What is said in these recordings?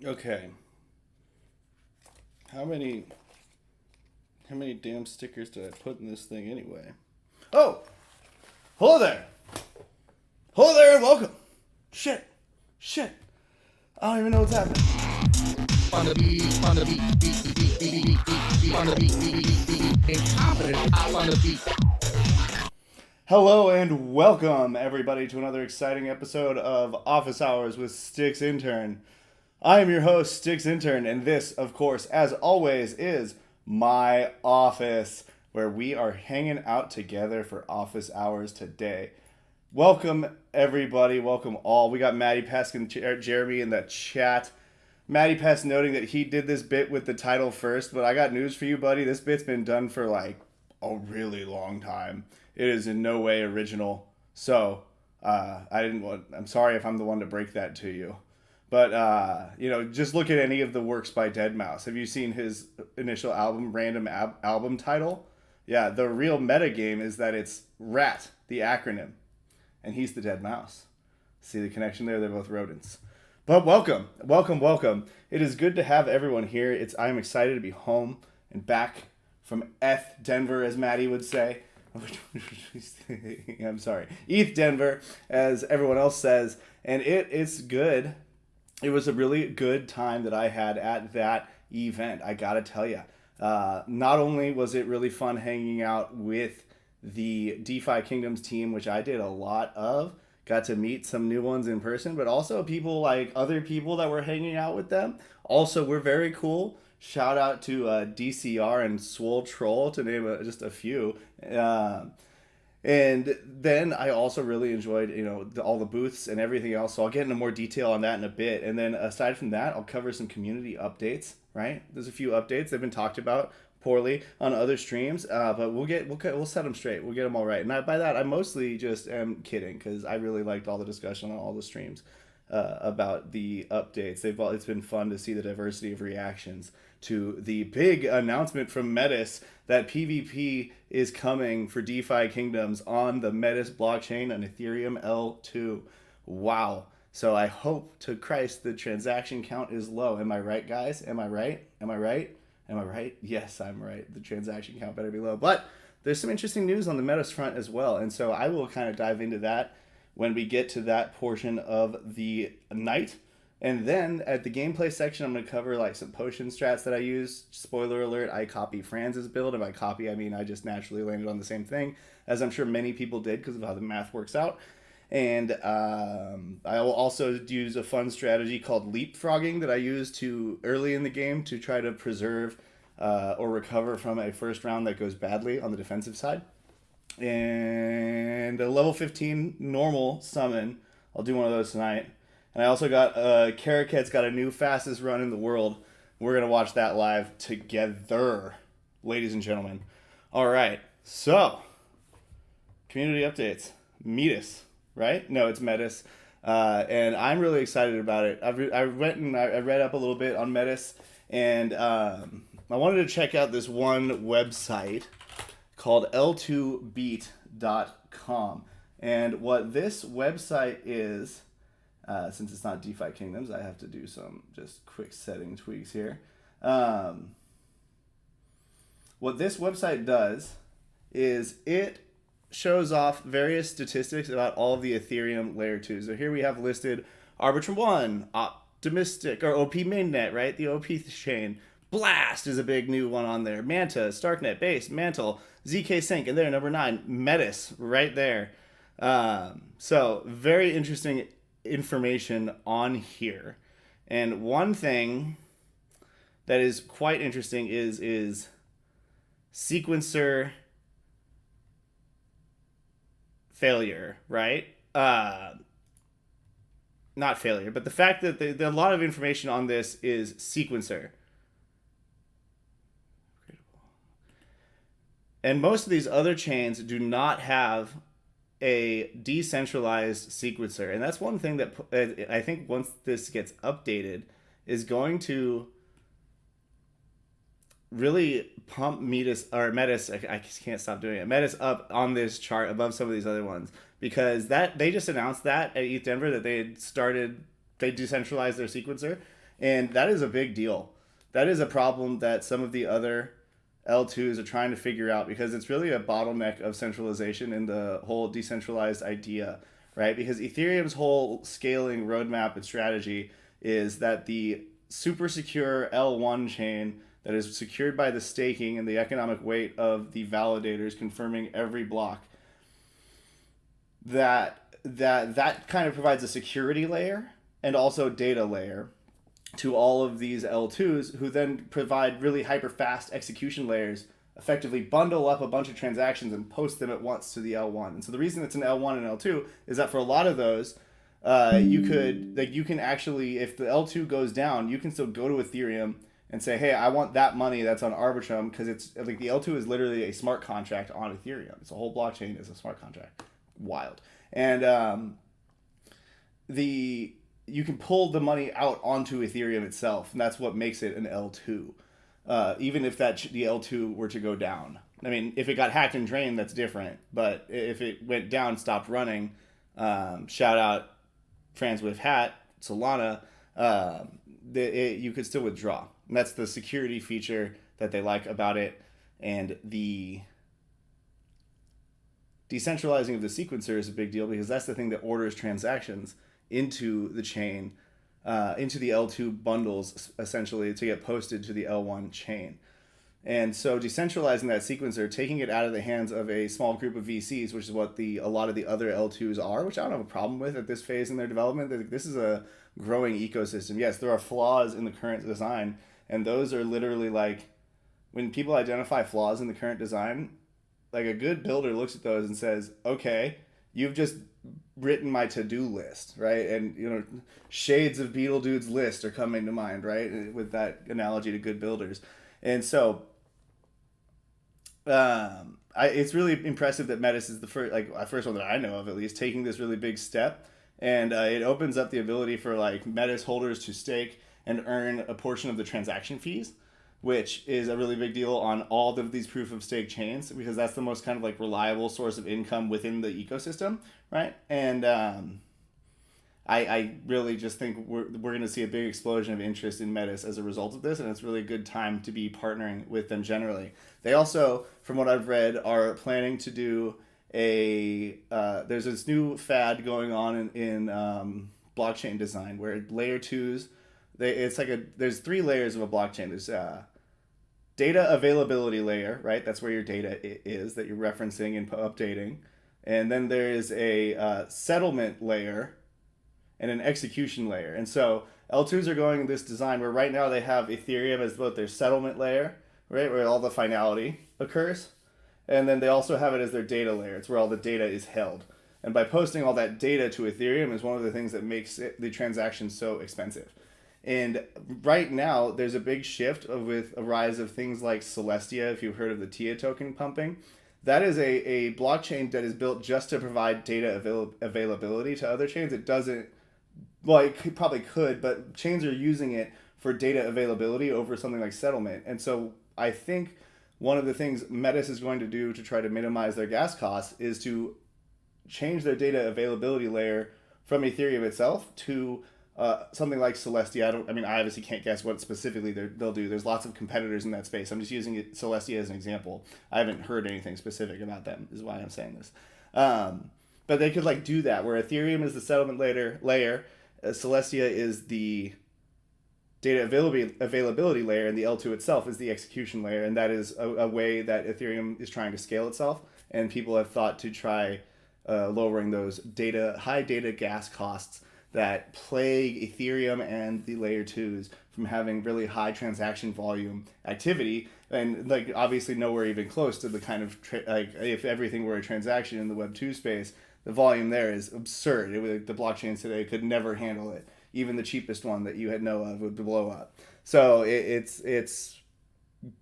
Okay. How many how many damn stickers did I put in this thing anyway? Oh! Hello there! Hello there and welcome! Shit! Shit! I don't even know what's happening. On the beat, on the beat, on the beat, incompetent, up on the beat. Hello and welcome everybody to another exciting episode of Office Hours with Styx Intern. I am your host, Styx Intern, and this, of course, as always, is my office, where we are hanging out together for office hours today. Welcome, everybody. Welcome all. We got Maddie Pesk and Jeremy in the chat. Maddie Pesk noting that he did this bit with the title first, but I got news for you, buddy. This bit's been done for like a really long time. It is in no way original. So, I'm sorry if I'm the one to break that to you. But, just look at any of the works by deadmau5. Have you seen his initial album, album title? Yeah, the real metagame is that it's RAT, the acronym. And he's the deadmau5. See the connection there? They're both rodents. But welcome, welcome, welcome. It is good to have everyone here. I'm excited to be home and back from ETH Denver, as Maddie would say. I'm sorry. ETH Denver, as everyone else says. And it's good. It was a really good time that I had at that event, I gotta tell you. Not only was it really fun hanging out with the DeFi Kingdoms team, which I did a lot of, got to meet some new ones in person, but also people like other people that were hanging out with them. Also, were very cool. Shout out to DCR and Swole Troll, to name just a few. And then I also really enjoyed, all the booths and everything else. So I'll get into more detail on that in a bit. And then aside from that, I'll cover some community updates. Right? There's a few updates. They've been talked about poorly on other streams, but we'll set them straight. We'll get them all right. And by that, I mostly just am kidding because I really liked all the discussion on all the streams about the updates. It's been fun to see the diversity of reactions to the big announcement from Metis that PvP is coming for DeFi Kingdoms on the Metis blockchain on Ethereum L2. Wow. So I hope to Christ the transaction count is low. Am I right, guys? Am I right? Am I right? Am I right? Yes, I'm right. The transaction count better be low. But there's some interesting news on the Metis front as well. And so I will kind of dive into that when we get to that portion of the night. And then at the gameplay section, I'm going to cover like some potion strats that I use. Spoiler alert, I copy Franz's build. And by copy, I mean I just naturally landed on the same thing, as I'm sure many people did because of how the math works out. And I will also use a fun strategy called leapfrogging that I use early in the game to try to preserve or recover from a first round that goes badly on the defensive side. And a level 15 normal summon. I'll do one of those tonight. And I also got Karaket's got a new fastest run in the world. We're going to watch that live together, ladies and gentlemen. All right. So, community updates. Meet us. Right? No, it's Metis. And I'm really excited about it. I read up a little bit on Metis, and I wanted to check out this one website called l2beat.com. And what this website is, since it's not DeFi Kingdoms, I have to do some just quick setting tweaks here. What this website does is it shows off various statistics about all of the Ethereum layer 2. So here we have listed Arbitrum 1, Optimistic, or OP Mainnet, right? The OP chain. Blast is a big new one on there. Manta, Starknet, Base, Mantle, ZK Sync, and there, number 9, Metis, right there. So very interesting information on here. And one thing that is quite interesting is sequencer failure, right? Not failure, but the fact that a lot of information on this is sequencer. And most of these other chains do not have a decentralized sequencer. And that's one thing that I think once this gets updated is going to really pump Metis, I can't stop doing it, Metis up on this chart above some of these other ones, because that they just announced that at ETH Denver that they decentralized their sequencer, And that is a big deal. That is a problem that some of the other L2s are trying to figure out, because it's really a bottleneck of centralization in the whole decentralized idea, right? Because Ethereum's whole scaling roadmap and strategy is that the super secure L1 chain that is secured by the staking and the economic weight of the validators confirming every block, that kind of provides a security layer and also data layer to all of these L2s, who then provide really hyper fast execution layers, effectively bundle up a bunch of transactions and post them at once to the L1. And so the reason it's an L1 and L2 is that for a lot of those, you can actually, if the L2 goes down, you can still go to Ethereum and say, hey, I want that money that's on Arbitrum, because it's like the L2 is literally a smart contract on Ethereum. It's a whole blockchain is a smart contract. Wild. And you can pull the money out onto Ethereum itself, and that's what makes it an L2. Even if the L2 were to go down. I mean, if it got hacked and drained, that's different. But if it went down, stopped running, shout out Franz with Hat, Solana, you could still withdraw. And that's the security feature that they like about it. And the decentralizing of the sequencer is a big deal, because that's the thing that orders transactions into the chain, into the L2 bundles, essentially, to get posted to the L1 chain. And so decentralizing that sequencer, taking it out of the hands of a small group of VCs, which is what a lot of the other L2s are, which I don't have a problem with at this phase in their development. This is a growing ecosystem. Yes, there are flaws in the current design, and those are literally like, when people identify flaws in the current design, like a good builder looks at those and says, okay, you've just written my to-do list, right? And shades of Beetlejuice's list are coming to mind, right, with that analogy to good builders. And so it's really impressive that Metis is the first one that I know of, at least, taking this really big step. And it opens up the ability for like Metis holders to stake and earn a portion of the transaction fees, which is a really big deal on all of these proof of stake chains, because that's the most kind of like reliable source of income within the ecosystem, right? And I really just think we're going to see a big explosion of interest in Metis as a result of this, and it's really a good time to be partnering with them generally. They also, from what I've read, are planning to do there's this new fad going on in blockchain design where layer 2s, there's 3 layers of a blockchain. There's data availability layer, right? That's where your data is that you're referencing and updating. And then there is a settlement layer and an execution layer. And so L2s are going in this design where right now they have Ethereum as both their settlement layer, right, where all the finality occurs. And then they also have it as their data layer. It's where all the data is held. And by posting all that data to Ethereum is one of the things that makes the transaction so expensive. And right now, there's a big shift with a rise of things like Celestia, if you've heard of the TIA token pumping. That is a blockchain that is built just to provide data availability to other chains. It doesn't, well, it probably could, but chains are using it for data availability over something like settlement. And so I think one of the things Metis is going to do to try to minimize their gas costs is to change their data availability layer from Ethereum itself to something like Celestia. I obviously can't guess what specifically they'll do. There's lots of competitors in that space. I'm just using Celestia as an example. I haven't heard anything specific about them, is why I'm saying this. But they could do that, where Ethereum is the settlement layer, Celestia is the data availability layer, and the L2 itself is the execution layer. And that is a way that Ethereum is trying to scale itself. And people have thought to try lowering those high data gas costs that plague Ethereum and the layer 2s from having really high transaction volume activity, and obviously nowhere even close to the kind of if everything were a transaction in the Web 2 space, the volume there is absurd. The blockchains today could never handle it. Even the cheapest one that you had know of would blow up. So it's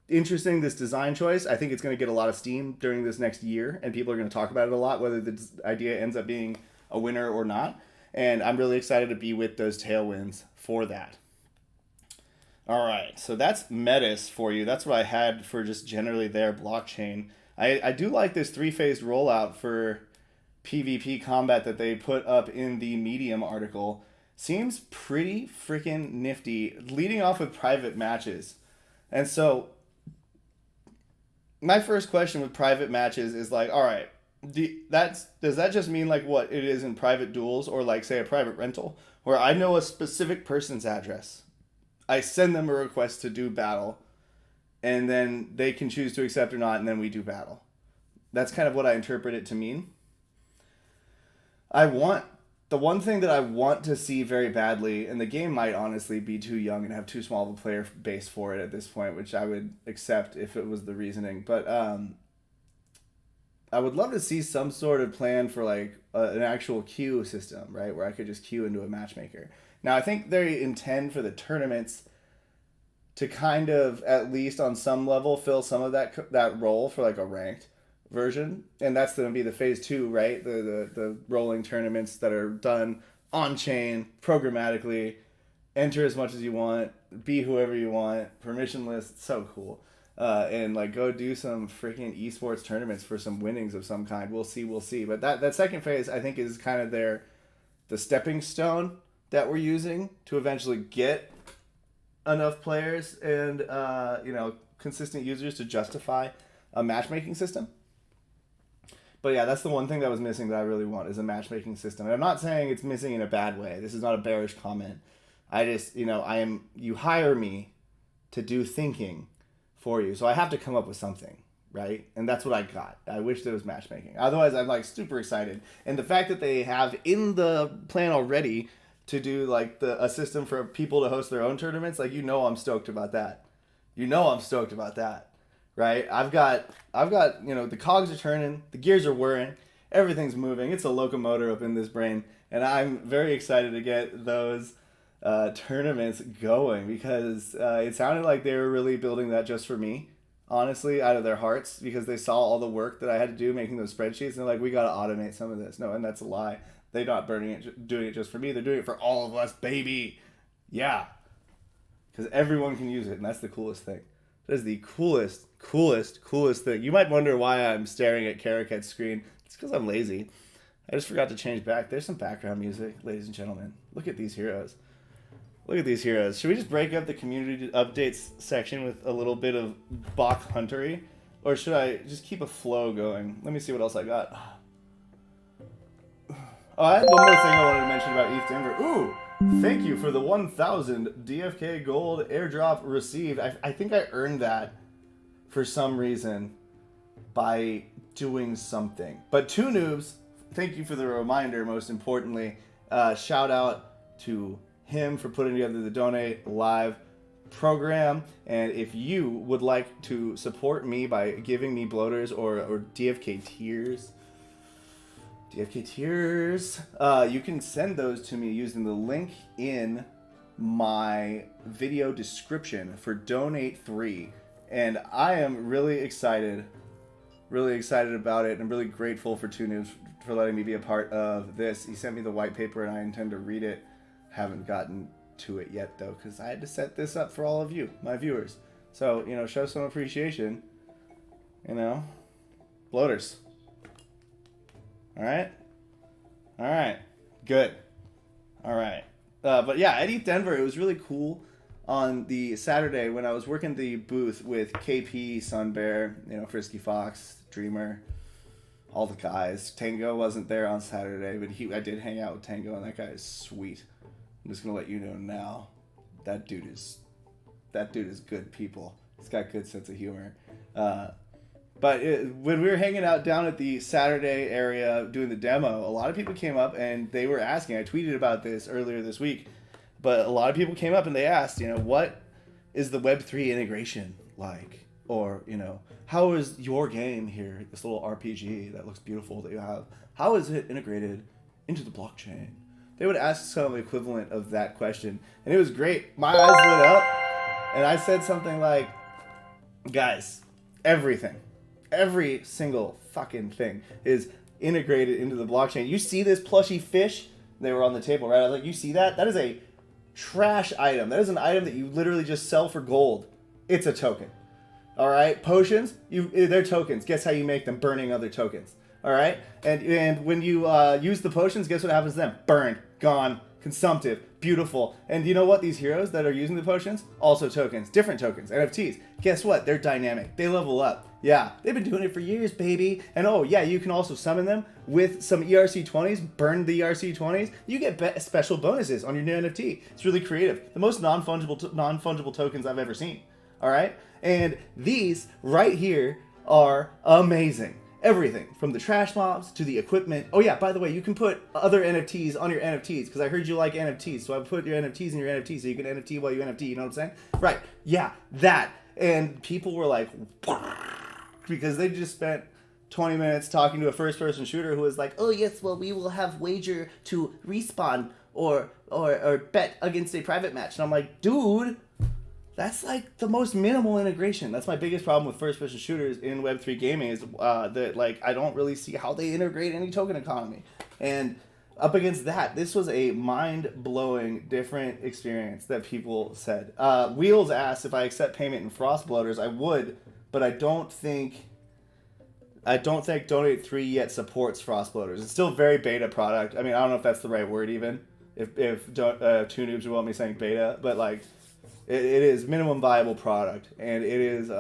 interesting, this design choice. I think it's going to get a lot of steam during this next year, and people are going to talk about it a lot, whether the idea ends up being a winner or not. And I'm really excited to be with those tailwinds for that. All right, so that's Metis for you. That's what I had for just generally their blockchain. I do like this 3-phased rollout for PvP combat that they put up in the Medium article. seems pretty freaking nifty, leading off with private matches. And so, my first question with private matches is like, all right, does that just mean like what it is in private duels or like say a private rental where I know a specific person's address, I send them a request to do battle, and then they can choose to accept or not, and then we do battle. That's kind of what I interpret it to mean. The one thing that I want to see very badly, and the game might honestly be too young and have too small of a player base for it at this point, which I would accept if it was the reasoning. But I would love to see some sort of plan for like an actual queue system, right, where I could just queue into a matchmaker. Now, I think they intend for the tournaments to kind of, at least on some level, fill some of that role for like a ranked version, and that's going to be the phase 2, right? The rolling tournaments that are done on chain programmatically. Enter as much as you want, be whoever you want, permissionless. It's so cool. And like go do some freaking esports tournaments for some winnings of some kind. We'll see. But that second phase, I think, is kind of the stepping stone that we're using to eventually get enough players and consistent users to justify a matchmaking system. But yeah, that's the one thing that was missing that I really want is a matchmaking system. And I'm not saying it's missing in a bad way. This is not a bearish comment. I just, you hire me to do thinking for you. So I have to come up with something, right? And that's what I got. I wish there was matchmaking. Otherwise, I'm like super excited. And the fact that they have in the plan already to do like a system for people to host their own tournaments, like, I'm stoked about that. Right? I've got, the cogs are turning, the gears are whirring, everything's moving. It's a locomotive up in this brain, and I'm very excited to get those tournaments going because it sounded like they were really building that just for me, honestly, out of their hearts, because they saw all the work that I had to do making those spreadsheets, and they're like, we got to automate some of this. No, and that's a lie. They're not doing it just for me. They're doing it for all of us, baby. Yeah. Because everyone can use it, and that's the coolest thing. That is the coolest thing. You might wonder why I'm staring at Karaket's screen. It's because I'm lazy. I just forgot to change back. There's some background music, ladies and gentlemen. Look at these heroes. Should we just break up the community updates section with a little bit of Bach Huntery? Or should I just keep a flow going? Let me see what else I got. Oh, I had one more thing I wanted to mention about ETH Denver. Ooh! Thank you for the 1,000 DFK gold airdrop received. I think I earned that for some reason by doing something. But Two Noobs, thank you for the reminder, most importantly. Shout out to him for putting together the Donate Live program. And if you would like to support me by giving me bloaters or DFK tiers, you can send those to me using the link in my video description for Donate 3. And I am really excited about it. And I'm really grateful for Two Noobs for letting me be a part of this. He sent me the white paper and I intend to read it. Haven't gotten to it yet though, because I had to set this up for all of you, my viewers. So, show some appreciation. Bloaters. Alright? Good. Alright. But yeah, at ETH Denver, it was really cool on the Saturday when I was working the booth with KP, Sunbear, Frisky Fox, Dreamer, all the guys. Tango wasn't there on Saturday, but I did hang out with Tango, and that guy is sweet. I'm just going to let you know now, that dude is good people. He's got good sense of humor. But when we were hanging out down at the Saturday area doing the demo, a lot of people came up and they were asking. I tweeted about this earlier this week, but a lot of people came up and they asked, what is the Web3 integration like? Or, how is your game here, this little RPG that looks beautiful that you have, how is it integrated into the blockchain? They would ask some equivalent of that question, and it was great. My eyes lit up, and I said something like, guys, every single fucking thing is integrated into the blockchain. You see this plushy fish? They were on the table, right? I was like, you see that? That is a trash item. That is an item that you literally just sell for gold. It's a token. All right? Potions, they're tokens. Guess how you make them? Burning other tokens. All right? And when you use the potions, guess what happens to them? Burned. Gone. consumptive, beautiful. And you know what? These heroes that are using the potions, also tokens, different tokens, NFTs. Guess what? They're dynamic. They level up. Yeah, they've been doing it for years, baby. And oh yeah, you can also summon them with some ERC20s, burn the ERC20s. You get special bonuses on your new NFT. It's really creative. The most non-fungible tokens I've ever seen. All right? And these right here are amazing. Everything from the trash mobs to the equipment. Oh yeah, by the way, you can put other NFTs on your NFTs because I heard you like NFTs. So I put your NFTs in your NFTs so you can NFT while you NFT. You know what I'm saying? Right. Yeah, that. And people were like, because they just spent 20 minutes talking to a first-person shooter who was like, oh yes, well, we will have wager to respawn or bet against a private match. And I'm like, dude, that's like the most minimal integration. That's my biggest problem with first-person shooters in Web3 gaming is that like I don't really see how they integrate any token economy. And up against that, this was a mind-blowing different experience that people said. Wheels asked if I accept payment in Frost Bloaters. I would, but I don't think Donate 3 yet supports Frost Bloaters. It's still a very beta product. I mean, I don't know if that's the right word even. If two noobs would want me saying beta, but like it is minimum viable product, and it is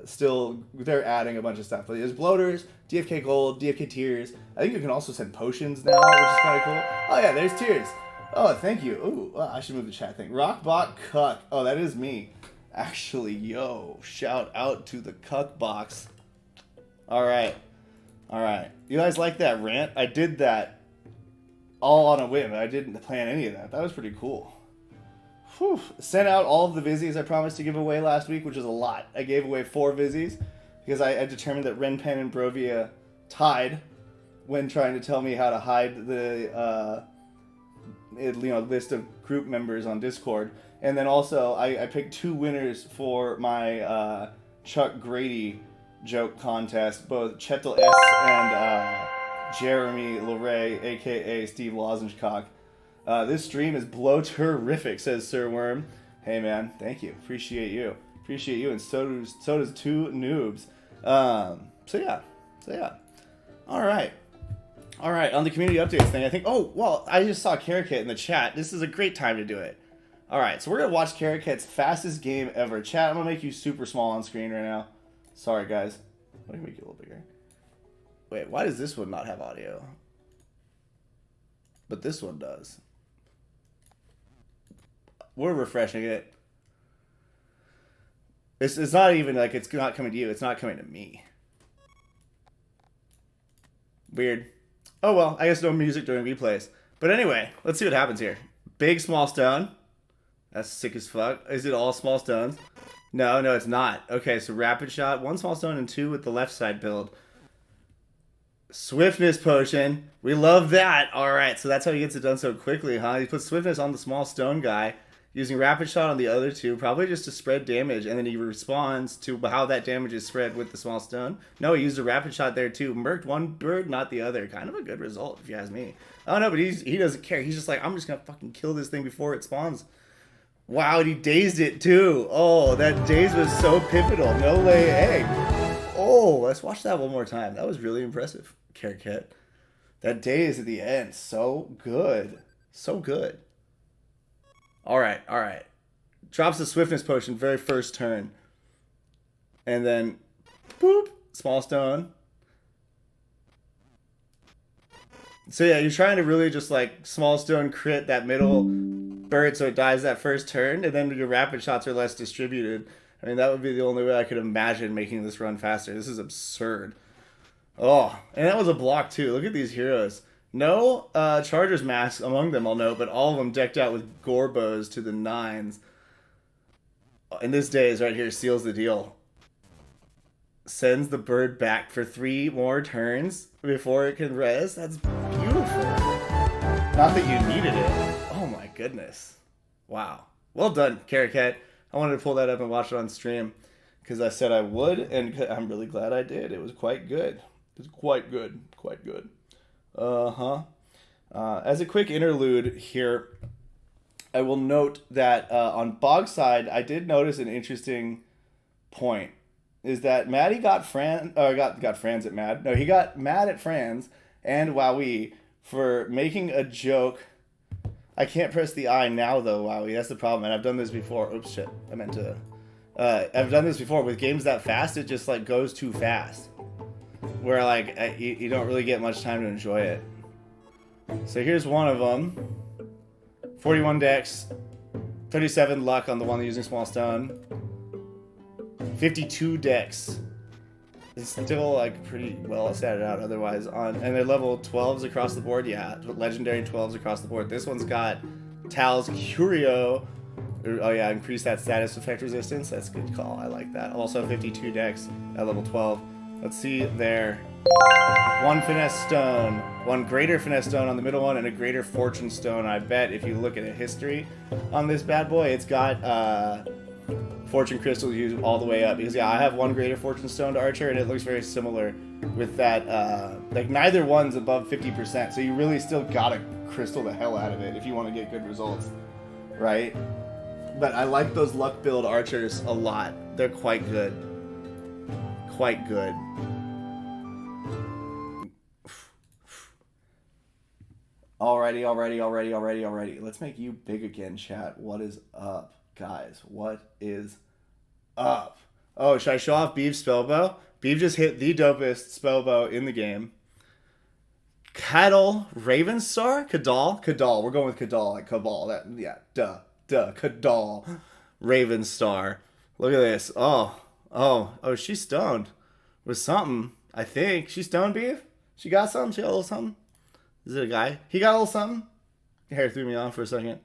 still they're adding a bunch of stuff. But there's bloaters, DFK gold, DFK tiers. I think you can also send potions now, which is kind of cool. Oh yeah, there's tiers. Oh, thank you. Ooh, I should move the chat thing. Rockbot Cuck. Oh, that is me. Actually, yo, shout out to the Cuck box. All right. You guys like that rant? I did that all on a whim. I didn't plan any of that. That was pretty cool. Whew. Sent out all of the Vizzies I promised to give away last week, which is a lot. I gave away 4 Vizzies because I determined that Renpen and Brovia tied when trying to tell me how to hide the list of group members on Discord. And then also I picked 2 winners for my Chuck Grady joke contest, both Chetel S and Jeremy Leray, aka Steve Lozengecock. This stream is blow-terrific, says Sir Worm. Hey man, thank you. Appreciate you, and so does 2 noobs. So yeah. All right. On the community updates thing, I think. Oh well, I just saw Carrot in the chat. This is a great time to do it. All right, so we're gonna watch Carrot fastest game ever. Chat, I'm gonna make you super small on screen right now. Sorry, guys. Let me make you a little bigger. Wait, why does this one not have audio? But this one does. We're refreshing it. It's not even like it's not coming to you. It's not coming to me. Weird. Oh well, I guess no music during replays. But anyway, let's see what happens here. Big small stone. That's sick as fuck. Is it all small stones? No, it's not. Okay, so rapid shot, 1 small stone and 2 with the left side build. Swiftness potion. We love that. All right, so that's how he gets it done so quickly, huh? He puts swiftness on the small stone guy, using rapid shot on the other 2, probably just to spread damage, and then he responds to how that damage is spread with the small stone. No, he used a rapid shot there too. Murked one bird, not the other. Kind of a good result, if you ask me. Oh no, but he doesn't care. He's just like, I'm just gonna fucking kill this thing before it spawns. Wow, and he dazed it too. Oh, that daze was so pivotal. No lay egg. Oh, let's watch that one more time. That was really impressive, Carrot. That daze at the end, so good. So good. All right. Drops the swiftness potion very first turn. And then, boop, small stone. So yeah, you're trying to really just like small stone crit that middle bird so it dies that first turn, and then your rapid shots are less distributed. I mean, that would be the only way I could imagine making this run faster. This is absurd. Oh, and that was a block too. Look at these heroes. No Chargers masks among them, I'll note, but all of them decked out with gore bows to the 9s. And this daze right here seals the deal. Sends the bird back for 3 more turns before it can res. That's beautiful. Not that you needed it. Oh my goodness. Wow. Well done, Carrot. I wanted to pull that up and watch it on stream because I said I would, and I'm really glad I did. It was quite good. Quite good. As a quick interlude here, I will note that on Bogside, I did notice an interesting point. Is that Maddie got Franz at Mad. No, he got mad at Franz and Wowee for making a joke I can't press the I now though, Wowie. That's the problem. And I've done this before. Oops, shit. I meant to. I've done this before with games that fast. It just like goes too fast, where like you don't really get much time to enjoy it. So here's one of them. 41 dex, 37 luck on the one using small stone. 52 dex. It's still like pretty well statted out otherwise on, and they're level 12s across the board. Yeah, legendary 12s across the board. This one's got Tal's Curio. Oh yeah, increase that status effect resistance. That's a good call. I like that. Also 52 dex at level 12. Let's see there. One finesse stone, one greater finesse stone on the middle one, and a greater fortune stone. I bet if you look at a history on this bad boy, it's got fortune crystals used all the way up. Because yeah, I have one greater fortune stone to archer, and it looks very similar with that. Like neither one's above 50%, so you really still gotta crystal the hell out of it if you want to get good results, right? But I like those luck build archers a lot. They're quite good. Quite good. Alrighty. Let's make you big again, chat. What is up, guys? What is up? Oh, should I show off Beeve's spellbow? Beeve just hit the dopest spellbow in the game. Cattle Ravenstar? Kadal. We're going with Kadal, like Cabal. That, yeah, duh. Kadal Ravenstar. Look at this. Oh, she's stoned with something. I think she's stoned, Beef. She got something. She got a little something. Is it a guy? He got a little something. Hair threw me off for a second.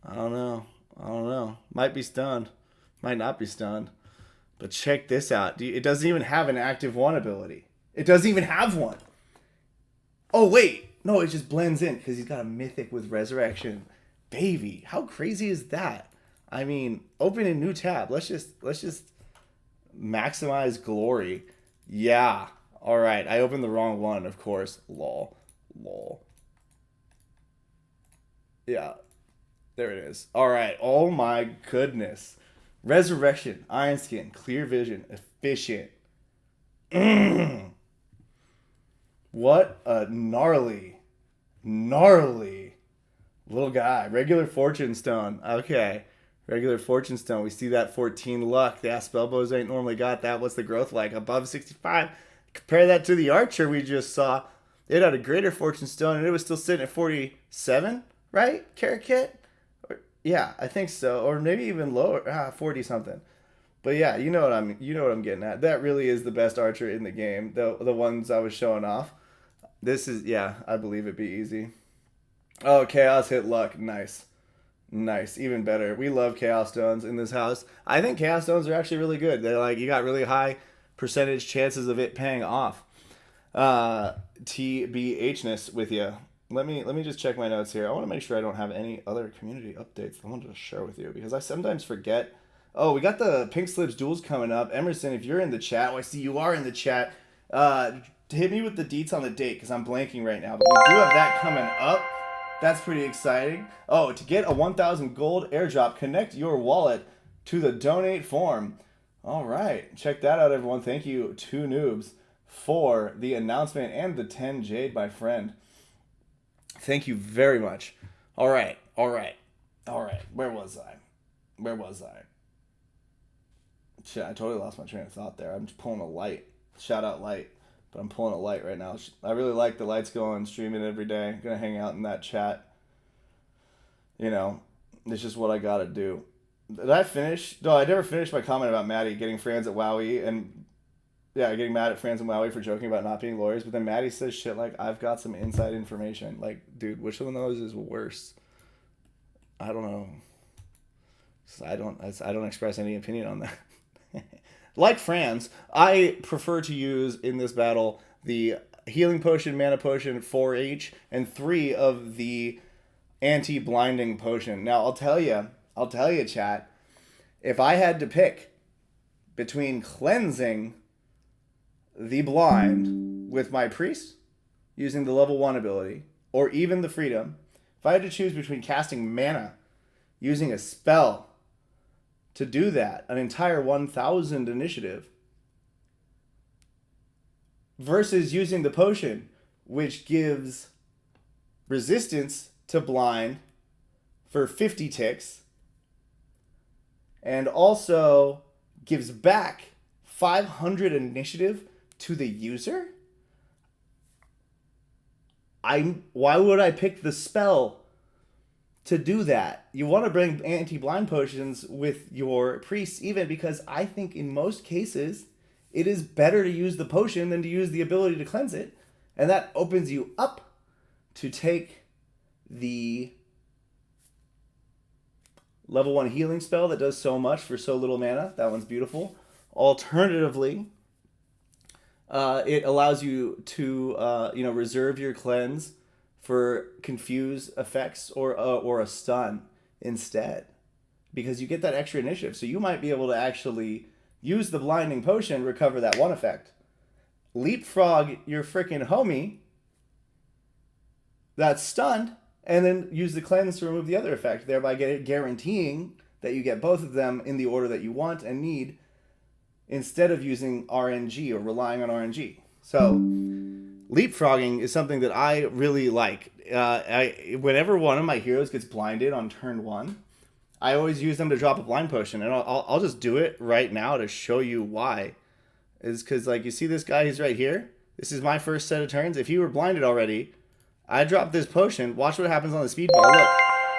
I don't know. Might be stoned. Might not be stoned. But check this out. It doesn't even have an active one ability. It doesn't even have one. Oh wait, no, it just blends in because he's got a mythic with resurrection. Baby, how crazy is that? I mean, open a new tab. Let's just maximize glory. Yeah. All right. I opened the wrong one, of course. Lol. Yeah. There it is. All right. Oh my goodness. Resurrection, Iron Skin, Clear Vision, Efficient. What a gnarly little guy. Regular Fortune Stone. Okay. Regular Fortune Stone. We see that 14 luck. The spellbows ain't normally got that. What's the growth like? Above 65. Compare that to the Archer we just saw. It had a greater Fortune Stone and it was still sitting at 47, right? Carrot Kit? Yeah, I think so. Or maybe even lower. 40 something. But yeah, you know what I'm getting at. That really is the best Archer in the game. The ones I was showing off. This is, yeah, I believe it'd be easy. Oh, Chaos hit luck. Nice. Even better. We love Chaos Stones in this house. I think Chaos Stones are actually really good. They're like, you got really high percentage chances of it paying off. TBHness with you. Let me just check my notes here. I want to make sure I don't have any other community updates I wanted to share with you because I sometimes forget. Oh, we got the Pink Slips duels coming up. Emerson, if you're in the chat, I see you are in the chat. Hit me with the deets on the date because I'm blanking right now. But we do have that coming up. That's pretty exciting. Oh, to get a 1,000 gold airdrop, connect your wallet to the donate form. All right. Check that out, everyone. Thank you, 2 noobs, for the announcement and the 10 Jade, my friend. Thank you very much. All right. Where was I? Shit, I totally lost my train of thought there. I'm just pulling a light. Shout out light. But I'm pulling a light right now. I really like the lights going, streaming every day. I'm gonna hang out in that chat. You know, it's just what I gotta do. Did I finish? No, I never finished my comment about Maddie getting friends at Wowie and getting mad at friends in Wowie for joking about not being lawyers. But then Maddie says shit like, "I've got some inside information." Like, dude, which one of those is worse? I don't know. I don't express any opinion on that. Like Franz, I prefer to use in this battle the healing potion, mana potion, 4H, and 3 of the anti-blinding potion. Now, I'll tell you, chat, if I had to pick between cleansing the blind with my priest, using the level 1 ability, or even the freedom, if I had to choose between casting mana, using a spell, to do that, an entire 1,000 initiative, versus using the potion, which gives resistance to blind for 50 ticks, and also gives back 500 initiative to the user? Why would I pick the spell to do that? You want to bring anti-blind potions with your priests, even, because I think in most cases it is better to use the potion than to use the ability to cleanse it. And that opens you up to take the level 1 healing spell that does so much for so little mana. That one's beautiful. Alternatively, it allows you to reserve your cleanse for confuse effects or a stun instead, because you get that extra initiative. So you might be able to actually use the blinding potion, recover that one effect, leapfrog your freaking homie that's stunned, and then use the cleanse to remove the other effect, thereby guaranteeing that you get both of them in the order that you want and need, instead of using RNG or relying on RNG. So leapfrogging is something that I really like. Whenever one of my heroes gets blinded on turn 1, I always use them to drop a blind potion, and I'll just do it right now to show you why. Is because, like, you see this guy, he's right here. This is my first set of turns. If he were blinded already, I drop this potion. Watch what happens on the speed bar. Look,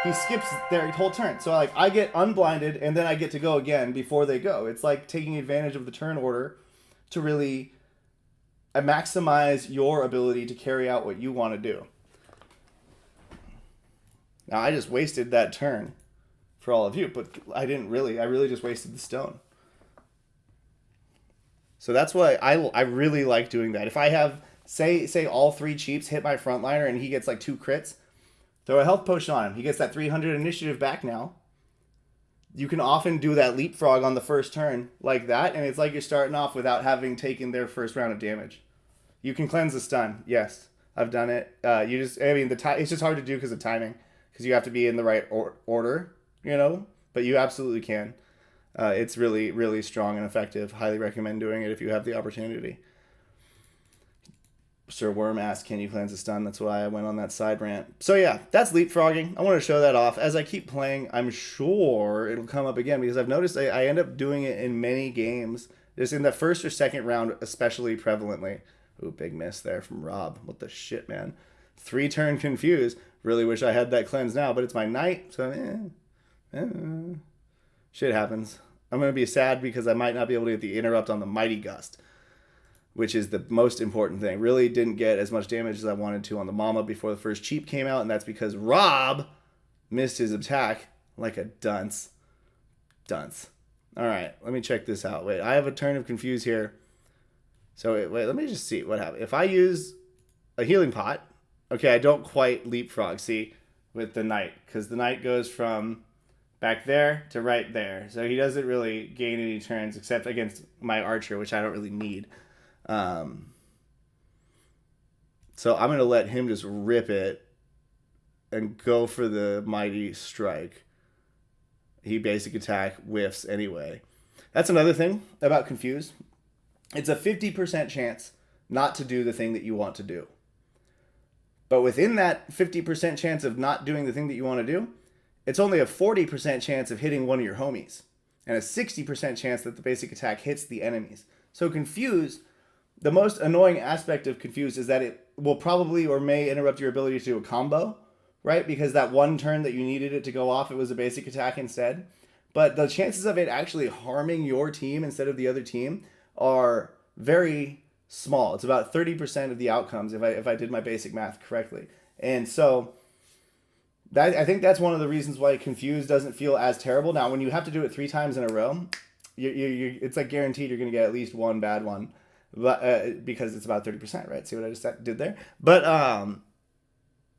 he skips their whole turn. So, like, I get unblinded, and then I get to go again before they go. It's like taking advantage of the turn order to really maximize your ability to carry out what you want to do. Now, I just wasted that turn for all of you, but I didn't really. I really just wasted the stone. So that's why I really like doing that. If I have, say all 3 cheaps hit my frontliner and he gets like 2 crits, throw a health potion on him. He gets that 300 initiative back now. You can often do that leapfrog on the first turn like that, and it's like you're starting off without having taken their first round of damage. You can cleanse the stun. Yes, I've done it. It's just hard to do because of timing, because you have to be in the right order, but you absolutely can. It's really, really strong and effective. Highly recommend doing it if you have the opportunity. Sir Worm asked, can you cleanse a stun? That's why I went on that side rant. So yeah, that's leapfrogging. I want to show that off. As I keep playing, I'm sure it'll come up again, because I've noticed I end up doing it in many games. Just in the first or second round, especially prevalently. Ooh, big miss there from Rob. What the shit, man. 3-turn confuse. Really wish I had that cleanse now, but it's my night, so shit happens. I'm going to be sad because I might not be able to get the interrupt on the Mighty Gust, which is the most important thing. Really didn't get as much damage as I wanted to on the Mama before the first cheap came out, and that's because Rob missed his attack like a dunce. All right, let me check this out. Wait, I have a turn of confuse here. So wait, let me just see what happens. If I use a healing pot, okay, I don't quite leapfrog, see, with the knight, because the knight goes from back there to right there. So he doesn't really gain any turns except against my archer, which I don't really need. So I'm going to let him just rip it and go for the mighty strike. He basic attack whiffs anyway. That's another thing about confuse. It's a 50% chance not to do the thing that you want to do. But within that 50% chance of not doing the thing that you want to do, it's only a 40% chance of hitting one of your homies, and a 60% chance that the basic attack hits the enemies. So confuse, the most annoying aspect of confuse is that it will probably or may interrupt your ability to do a combo, right? Because that one turn that you needed it to go off, it was a basic attack instead. But the chances of it actually harming your team instead of the other team are very small. It's about 30% of the outcomes if I did my basic math correctly. And so I think that's one of the reasons why confuse doesn't feel as terrible. Now, when you have to do it 3 times in a row, it's like guaranteed you're going to get at least one bad one, but because it's about 30%, right? See what I just did there? But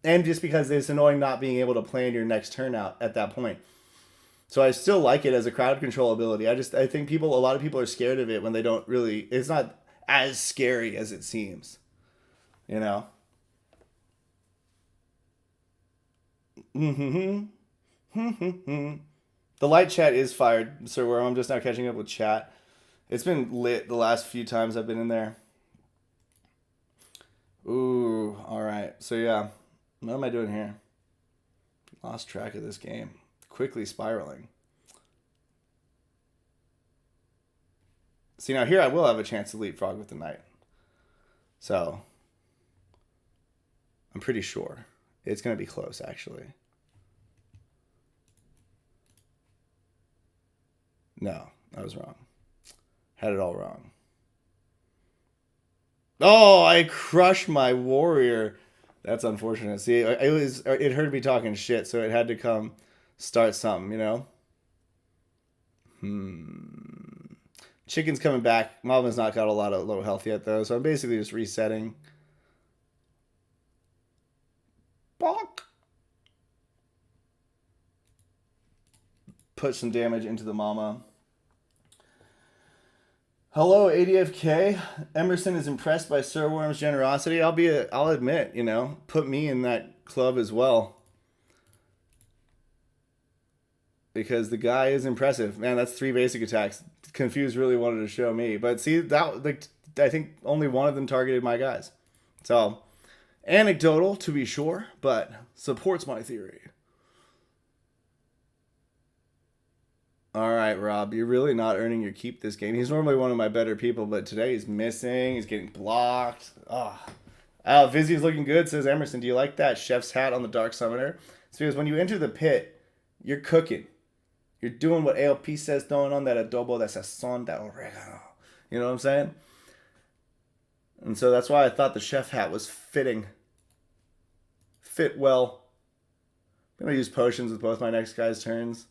and just because it's annoying not being able to plan your next turn out at that point. So I still like it as a crowd control ability. I think a lot of people are scared of it when they don't really. It's not as scary as it seems, The light chat is fired, Sir Worm. I'm just now catching up with chat. It's been lit the last few times I've been in there. Ooh, all right. So yeah, what am I doing here? Lost track of this game. Quickly spiraling. See, now here I will have a chance to leapfrog with the knight. So, I'm pretty sure. It's going to be close, actually. No, I was wrong. Had it all wrong. Oh, I crushed my warrior. That's unfortunate. See, it heard me talking shit, so it had to come start something, you know? Chicken's coming back. Mama's not got a lot of low health yet, though, so I'm basically just resetting. Bonk! Put some damage into the mama. Hello, ADFK. Emerson is impressed by Sir Worm's generosity. I'll admit, you know, put me in that club as well. Because the guy is impressive. Man, that's 3 basic attacks. Confused really wanted to show me. But see, I think only one of them targeted my guys. So, anecdotal to be sure, but supports my theory. All right, Rob, you're really not earning your keep this game. He's normally one of my better people, but today he's missing. He's getting blocked. Vizzy's looking good, says Emerson. Do you like that chef's hat on the Dark Summoner? It's because when you enter the pit, you're cooking. You're doing what ALP says, throwing on that adobo, that sazon, that oregano. You know what I'm saying? And so that's why I thought the chef hat was fitting. Fit well. I'm going to use potions with both my next guy's turns.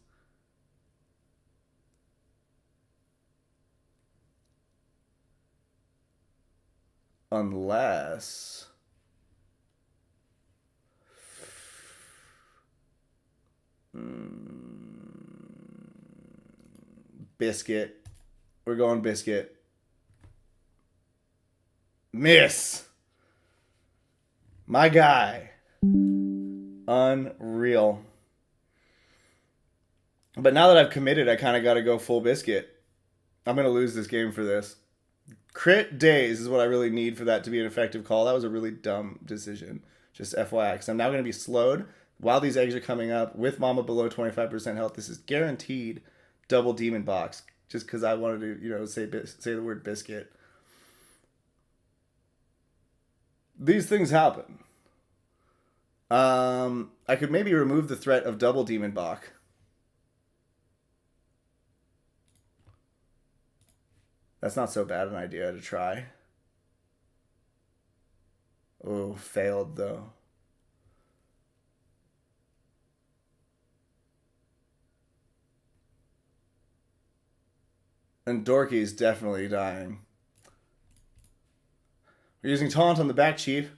Unless... Biscuit. We're going biscuit. Miss! My guy. Unreal. But now that I've committed, I kind of got to go full biscuit. I'm going to lose this game for this. Crit days is what I really need for that to be an effective call. That was a really dumb decision. Just FYI. Because I'm now going to be slowed while these eggs are coming up with Mama below 25% health. This is guaranteed double demon box. Just because I wanted to, you know, say the word biscuit. These things happen. I could maybe remove the threat of double demon bach. That's not so bad an idea to try. Oh, failed though. And Dorky's definitely dying. We're using Taunt on the back cheat.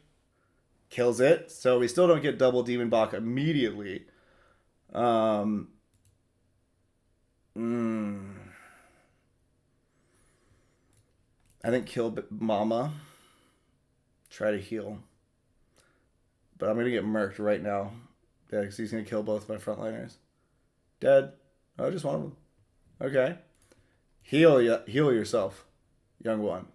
Kills it. So we still don't get double Demon Bach immediately. I think kill Mama. Try to heal. But I'm going to get murked right now. Yeah, because he's going to kill both my frontliners. Dead. Oh, just one of them. Okay. Heal yourself, young one.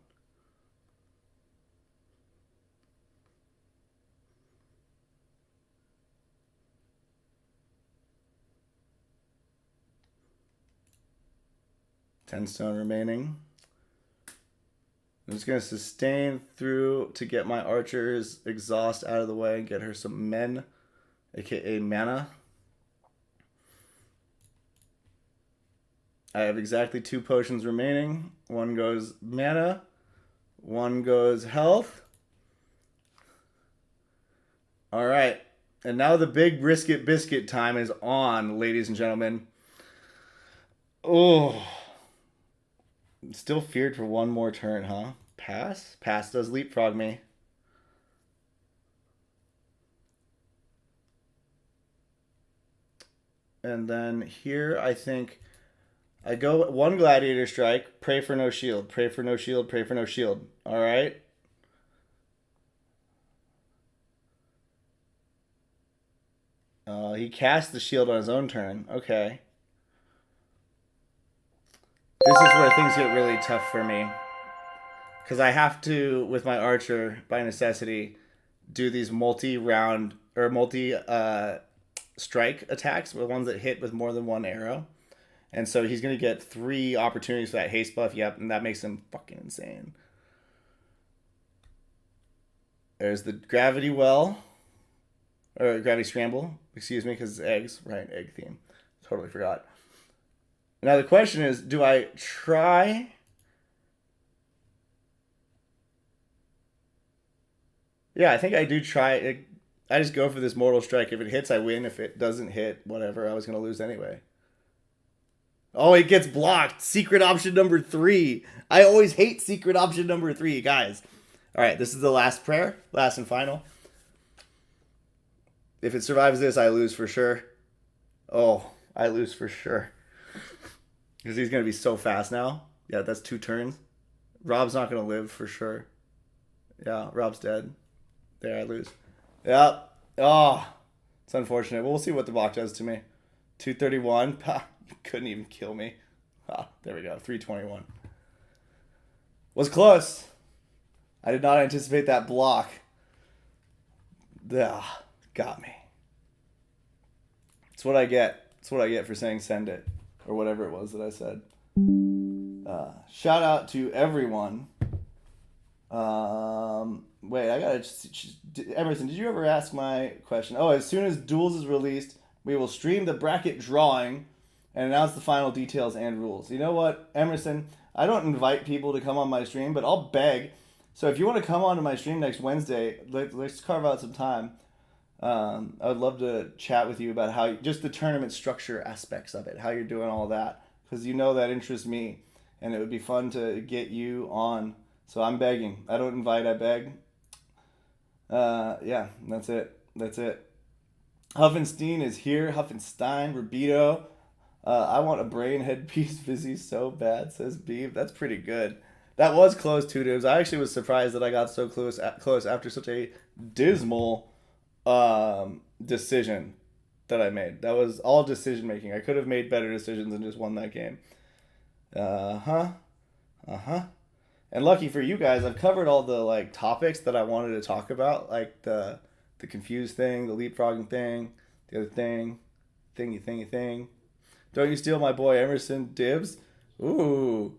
Ten stone remaining. I'm just going to sustain through to get my archer's exhaust out of the way and get her some men, aka mana. I have exactly 2 potions remaining. One goes mana, one goes health. All right. And now the big brisket biscuit time is on, ladies and gentlemen. Oh. Still feared for one more turn, huh? Pass? Pass does leapfrog me. And then here, I think I go 1 gladiator strike, pray for no shield, pray for no shield, pray for no shield. All right. He cast the shield on his own turn. Okay. This is where things get really tough for me. Because I have to, with my archer, by necessity, do these multi-round, or strike attacks, the ones that hit with more than one arrow. And so he's going to get 3 opportunities for that haste buff. Yep, and that makes him fucking insane. There's the gravity well. Or gravity scramble. Excuse me, because it's eggs. Right, egg theme. Totally forgot. Now the question is, do I try... Yeah, I think I do try it. I just go for this mortal strike. If it hits, I win. If it doesn't hit, whatever. I was going to lose anyway. Oh, it gets blocked. Secret option number 3. I always hate secret option number 3, guys. All right, this is the last prayer. Last and final. If it survives this, I lose for sure. Oh, I lose for sure. Because he's going to be so fast now. Yeah, that's 2 turns. Rob's not going to live for sure. Yeah, Rob's dead. There, I lose. Yep. Oh, it's unfortunate. Well, we'll see what the block does to me. 231. You couldn't even kill me. There we go. 321. Was close. I did not anticipate that block. Got me. It's what I get. It's what I get for saying send it. Or whatever it was that I said. Shout out to everyone. Wait, I gotta... Emerson, did you ever ask my question? Oh, as soon as Duels is released, we will stream the bracket drawing and announce the final details and rules. You know what, Emerson? I don't invite people to come on my stream, but I'll beg. So if you want to come on to my stream next Wednesday, let's carve out some time. I would love to chat with you about how just the tournament structure aspects of it, how you're doing all that, because you know that interests me, and it would be fun to get you on. So I'm begging. I don't invite, I beg. Yeah, that's it. That's it. Huffenstein is here. Huffenstein, Rabito. I want a brain headpiece Vizzy so bad, says Beeb. That's pretty good. That was close, too, dudes. I actually was surprised that I got so close after such a dismal decision that I made. That was all decision making. I could have made better decisions and just won that game. And lucky for you guys, I've covered all the topics that I wanted to talk about, like the confused thing, the leapfrogging thing, the other thing, thingy thing. Don't you steal my boy Emerson dibs? Ooh.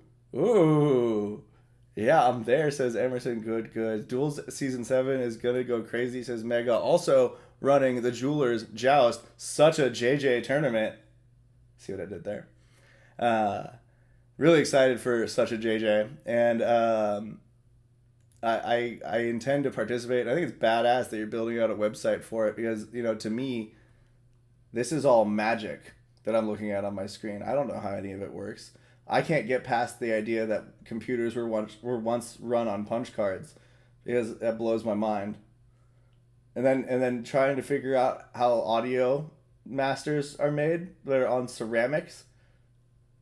Yeah, I'm there, says Emerson. Good. Duels Season 7 is gonna go crazy, says Mega. Also running the Jewelers Joust, such a JJ tournament. See what I did there? Really excited for such a JJ, and I intend to participate. I think it's badass that you're building out a website for it because, to me, this is all magic that I'm looking at on my screen. I don't know how any of it works. I can't get past the idea that computers were once run on punch cards because that blows my mind. And then trying to figure out how audio masters are made. They're on ceramics.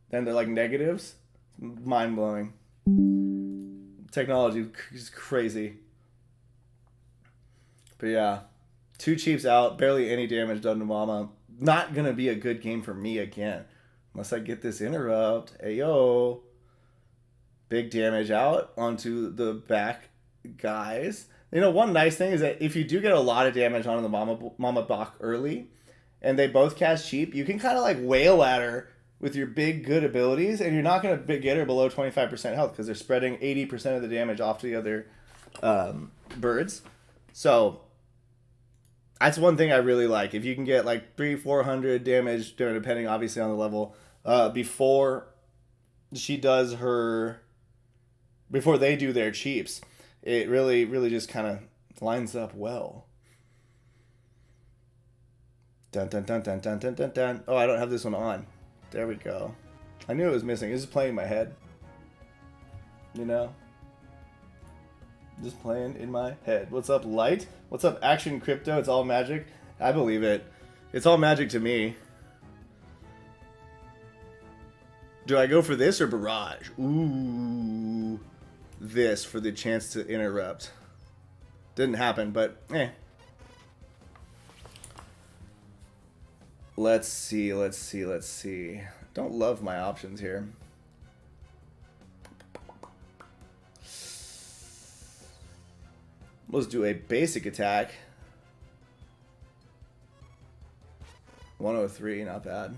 Then they're like negatives. Mind blowing. Technology is crazy. But yeah, 2 cheaps out, barely any damage done to Mama. Not gonna be a good game for me again. Unless I get this interrupt. Ayo. Big damage out onto the back guys. One nice thing is that if you do get a lot of damage on the Mama Bach early, and they both cast cheap, you can kind of wail at her with your big good abilities, and you're not going to get her below 25% health because they're spreading 80% of the damage off to the other birds. So that's one thing I really like. If you can get 300-400 damage, depending obviously on the level, before they do their cheaps, it really just kind of lines up well. Dun dun dun dun dun dun dun dun. Oh, I don't have this one on. There we go. I knew it was missing. It was just playing in my head. Just playing in my head. What's up, Light? What's up, Action Crypto? It's all magic. I believe it. It's all magic to me. Do I go for this or Barrage? Ooh. This for the chance to interrupt. Didn't happen, but eh. Let's see. Don't love my options here. Let's do a basic attack. 103, not bad.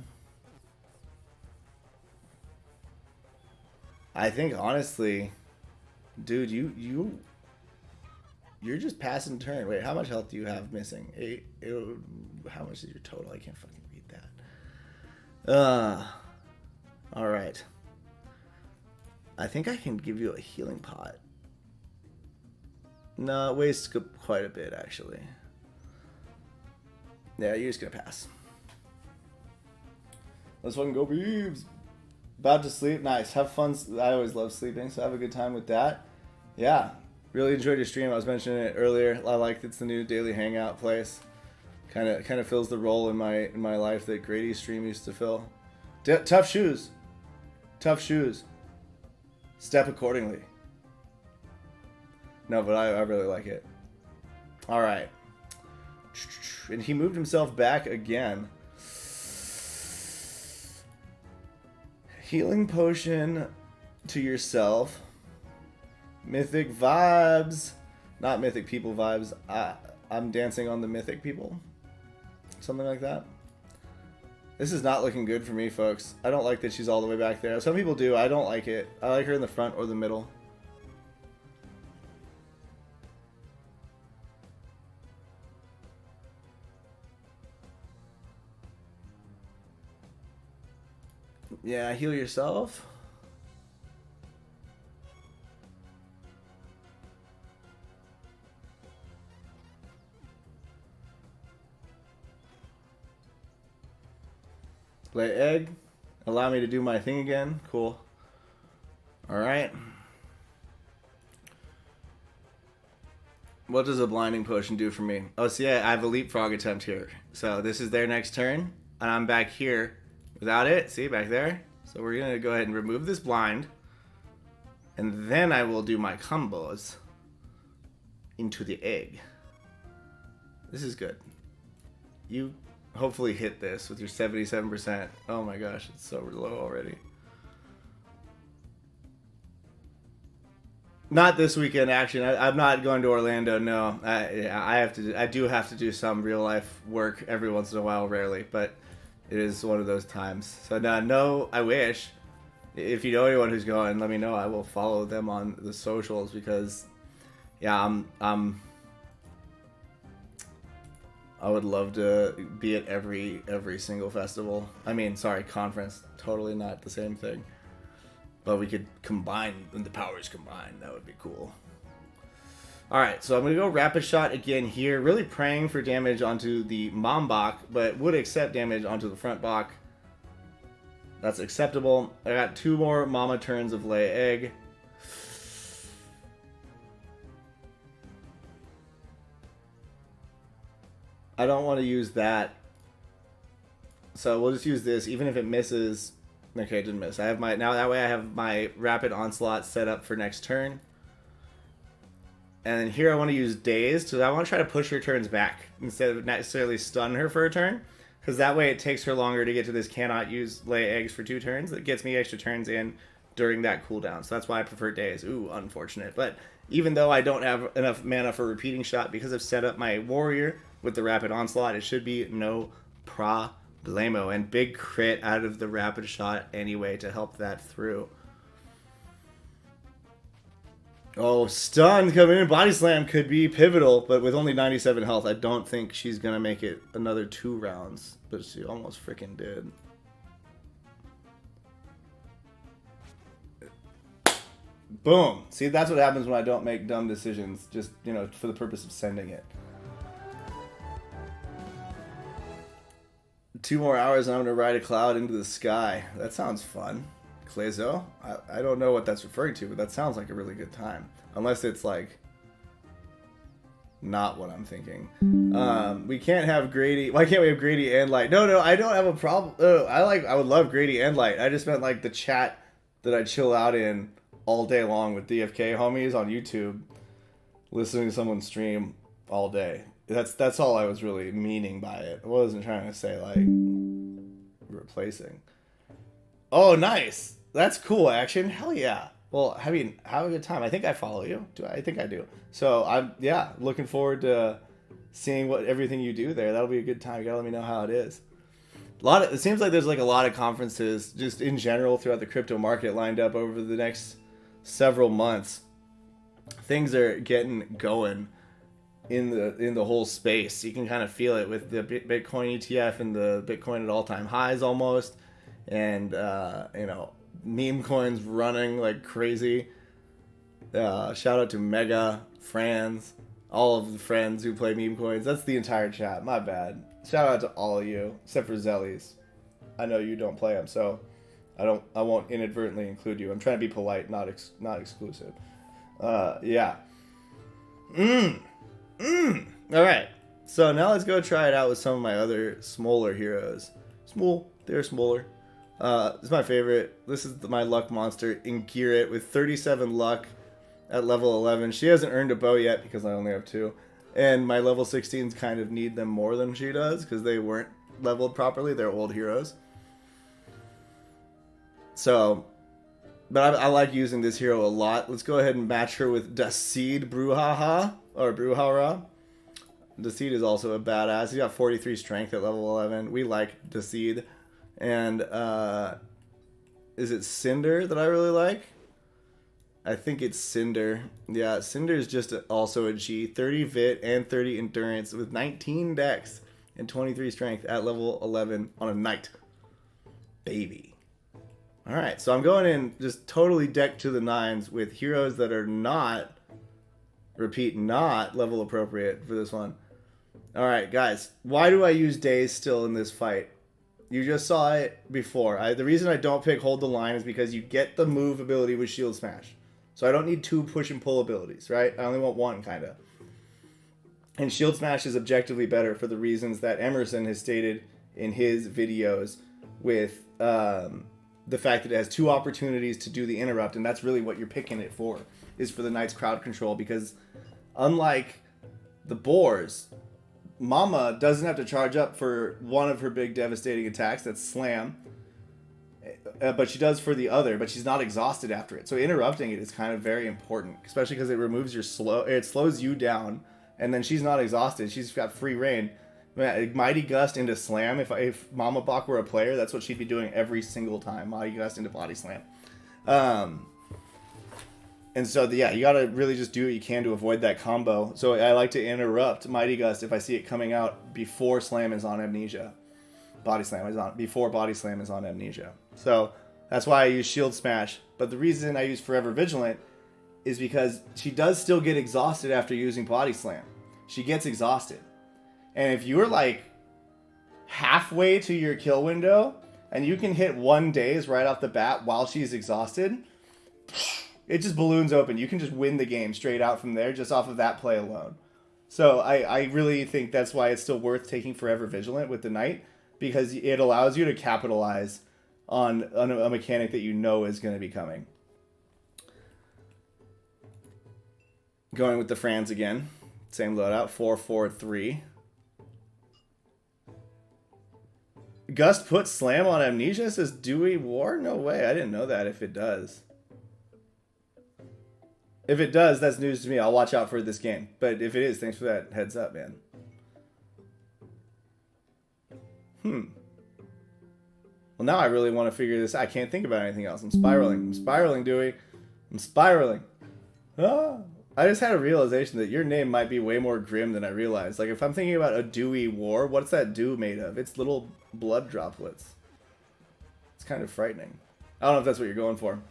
I think honestly, dude, you're just passing turn. Wait, how much health do you have missing? How much is your total? I can't fucking read that. All right. I think I can give you a healing pot. No, it wastes quite a bit actually. Yeah, you're just gonna pass. Let's fucking go, Beebs. About to sleep. Nice. Have fun. I always love sleeping, so have a good time with that. Yeah. Really enjoyed your stream. I was mentioning it earlier. I like it's the new daily hangout place. Kind of fills the role in my life that Grady's stream used to fill. Tough shoes. Tough shoes. Step accordingly. No, but I really like it. All right. And he moved himself back again. Healing potion to yourself. Mythic vibes. Not mythic people vibes. I'm dancing on the mythic people. Something like that. This is not looking good for me, folks. I don't like that she's all the way back there. Some people do. I don't like it. I like her in the front or the middle. Yeah, heal yourself. Lay egg. Allow me to do my thing again. Cool. Alright. What does a blinding potion do for me? Oh, see, I have a leapfrog attempt here. So this is their next turn. And I'm back here without it. See, back there. So we're going to go ahead and remove this blind. And then I will do my combos into the egg. This is good. You hopefully hit this with your 77%. Oh my gosh, it's so low already. Not this weekend, action. I'm not going to Orlando. No, I do have to do some real life work every once in a while, rarely, but it is one of those times. So no, I wish. If you know anyone who's going, let me know. I will follow them on the socials because, yeah, I would love to be at every single festival. I mean, sorry, conference. Totally not the same thing. But we could combine, when the powers combine, that would be cool. Alright, so I'm going to go Rapid Shot again here. Really praying for damage onto the mom Bach, but would accept damage onto the front Bach. That's acceptable. I got 2 more Mama turns of Lay Egg. I don't want to use that. So we'll just use this, even if it misses. Okay, it didn't miss. I have my, now that way I have my Rapid Onslaught set up for next turn. And then here I want to use Dazed, so I want to try to push her turns back instead of necessarily stun her for a turn. Because that way it takes her longer to get to this cannot use lay eggs for 2 turns. It gets me extra turns in during that cooldown. So that's why I prefer Daze. Ooh, unfortunate. But even though I don't have enough mana for repeating shot because I've set up my warrior with the Rapid Onslaught, it should be no problemo. And big crit out of the Rapid Shot anyway to help that through. Oh, stun coming in. Body Slam could be pivotal, but with only 97 health, I don't think she's going to make it another 2 rounds. But she almost freaking did. Boom. See, that's what happens when I don't make dumb decisions, just, you know, for the purpose of sending it. 2 more hours and I'm going to ride a cloud into the sky. That sounds fun. Clayzo? I don't know what that's referring to, but that sounds like a really good time. Unless it's like not what I'm thinking. We can't have Grady. Why can't we have Grady and Light? No, I don't have a problem. I would love Grady and Light. I just meant like the chat that I chill out in all day long with DFK homies on YouTube, listening to someone stream all day. That's all I was really meaning by it. I wasn't trying to say like replacing. Oh, nice. That's cool, Action. Hell yeah. Well, I mean, have a good time. I think I follow you. I think I do. So I'm, yeah, looking forward to seeing what everything you do there. That'll be a good time. You gotta let me know how it is. It seems like there's like a lot of conferences just in general throughout the crypto market lined up over the next several months. Things are getting going in the whole space. You can kind of feel it with the Bitcoin ETF and the Bitcoin at all-time highs almost, and meme coins running like crazy. Shout out to Mega, Franz, all of the friends who play meme coins. That's the entire chat. My bad. Shout out to all of you, except for Zellies. I know you don't play them, so I won't inadvertently include you. I'm trying to be polite, not exclusive. Yeah. All right. So now let's go try it out with some of my other smaller heroes. They're smaller. This is my favorite. This is my luck monster, Ingirit, with 37 luck at level 11. She hasn't earned a bow yet because I only have 2. And my level 16s kind of need them more than she does because they weren't leveled properly. They're old heroes. So, but I like using this hero a lot. Let's go ahead and match her with Daseed Bruhara. Daseed is also a badass. He's got 43 strength at level 11. We like Daseed. And is it Cinder that I really like? I think it's Cinder. Yeah, Cinder is just also a G. 30 Vit and 30 Endurance with 19 Dex and 23 Strength at level 11 on a Knight. Baby. Alright, so I'm going in just totally decked to the nines with heroes that are not level appropriate for this one. Alright, guys. Why do I use Daze still in this fight? You just saw it before. The reason I don't pick Hold the Line is because you get the move ability with Shield Smash. So I don't need 2 push and pull abilities, right? I only want 1, kind of. And Shield Smash is objectively better for the reasons that Emerson has stated in his videos with the fact that it has 2 opportunities to do the interrupt, and that's really what you're picking it for, is for the Knight's crowd control, because unlike the Boars, Mama doesn't have to charge up for one of her big devastating attacks, that's Slam, but she does for the other, but she's not exhausted after it. So interrupting it is kind of very important, especially because it removes your it slows you down, and then she's not exhausted. She's got free reign. Mighty Gust into Slam. If Mama Bach were a player, that's what she'd be doing every single time. Mighty Gust into Body Slam. And so, yeah, you gotta really just do what you can to avoid that combo. So I like to interrupt Mighty Gust if I see it coming out before Slam is on Amnesia. Body Slam is on before Body Slam is on Amnesia. So that's why I use Shield Smash. But the reason I use Forever Vigilant is because she does still get exhausted after using Body Slam. She gets exhausted. And if you're like halfway to your kill window and you can hit 1 daze right off the bat while she's exhausted, it just balloons open. You can just win the game straight out from there just off of that play alone. So I really think that's why it's still worth taking Forever Vigilant with the Knight, because it allows you to capitalize on a mechanic that you know is going to be coming. Going with the Franz again. Same loadout. 4-4-3. Gust puts Slam on Amnesia, says Dewey War? No way. I didn't know that if it does. If it does, that's news to me. I'll watch out for this game. But if it is, thanks for that heads up, man. Well, now I really want to figure this out. I can't think about anything else. I'm spiraling, Dewey. I'm spiraling. Ah. I just had a realization that your name might be way more grim than I realized. Like, if I'm thinking about a Dewey War, what's that dew made of? It's little blood droplets. It's kind of frightening. I don't know if that's what you're going for.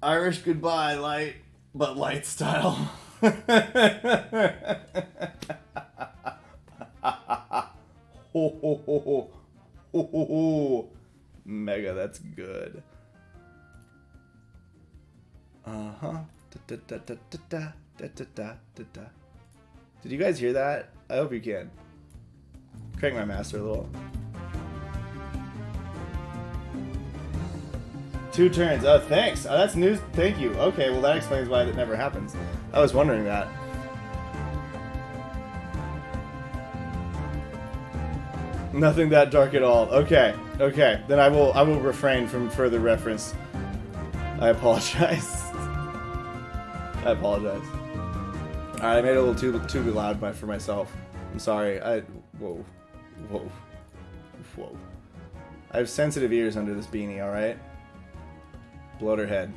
Irish goodbye, light, but light style. Ho, ho, ho, ho. Ho, ho, ho. Mega, that's good. Uh-huh. Da, da, da, da, da, da, da, da, da, da. Did you guys hear that? I hope you can. Crank my master a little. 2 turns. Oh, thanks. Oh, that's news. Thank you. Okay, well that explains why that never happens. I was wondering that. Nothing that dark at all. Okay. Okay. Then I will refrain from further reference. I apologize. I apologize. Alright, I made it a little too loud for myself. I'm sorry. Whoa. Whoa. I have sensitive ears under this beanie, alright? Bloater head.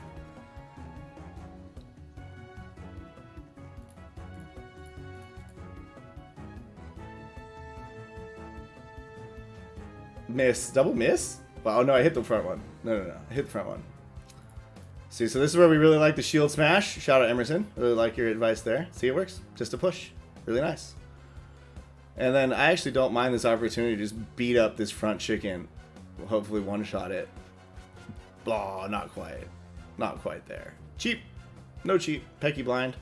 Miss. Double miss? Oh no, I hit the front one. No. I hit the front one. See, so this is where we really like the shield smash. Shout out Emerson. Really like your advice there. See, it works. Just a push. Really nice. And then I actually don't mind this opportunity to just beat up this front chicken. We'll hopefully one-shot it. Oh, not quite. Not quite there. Cheap. No cheap. Pecky blind.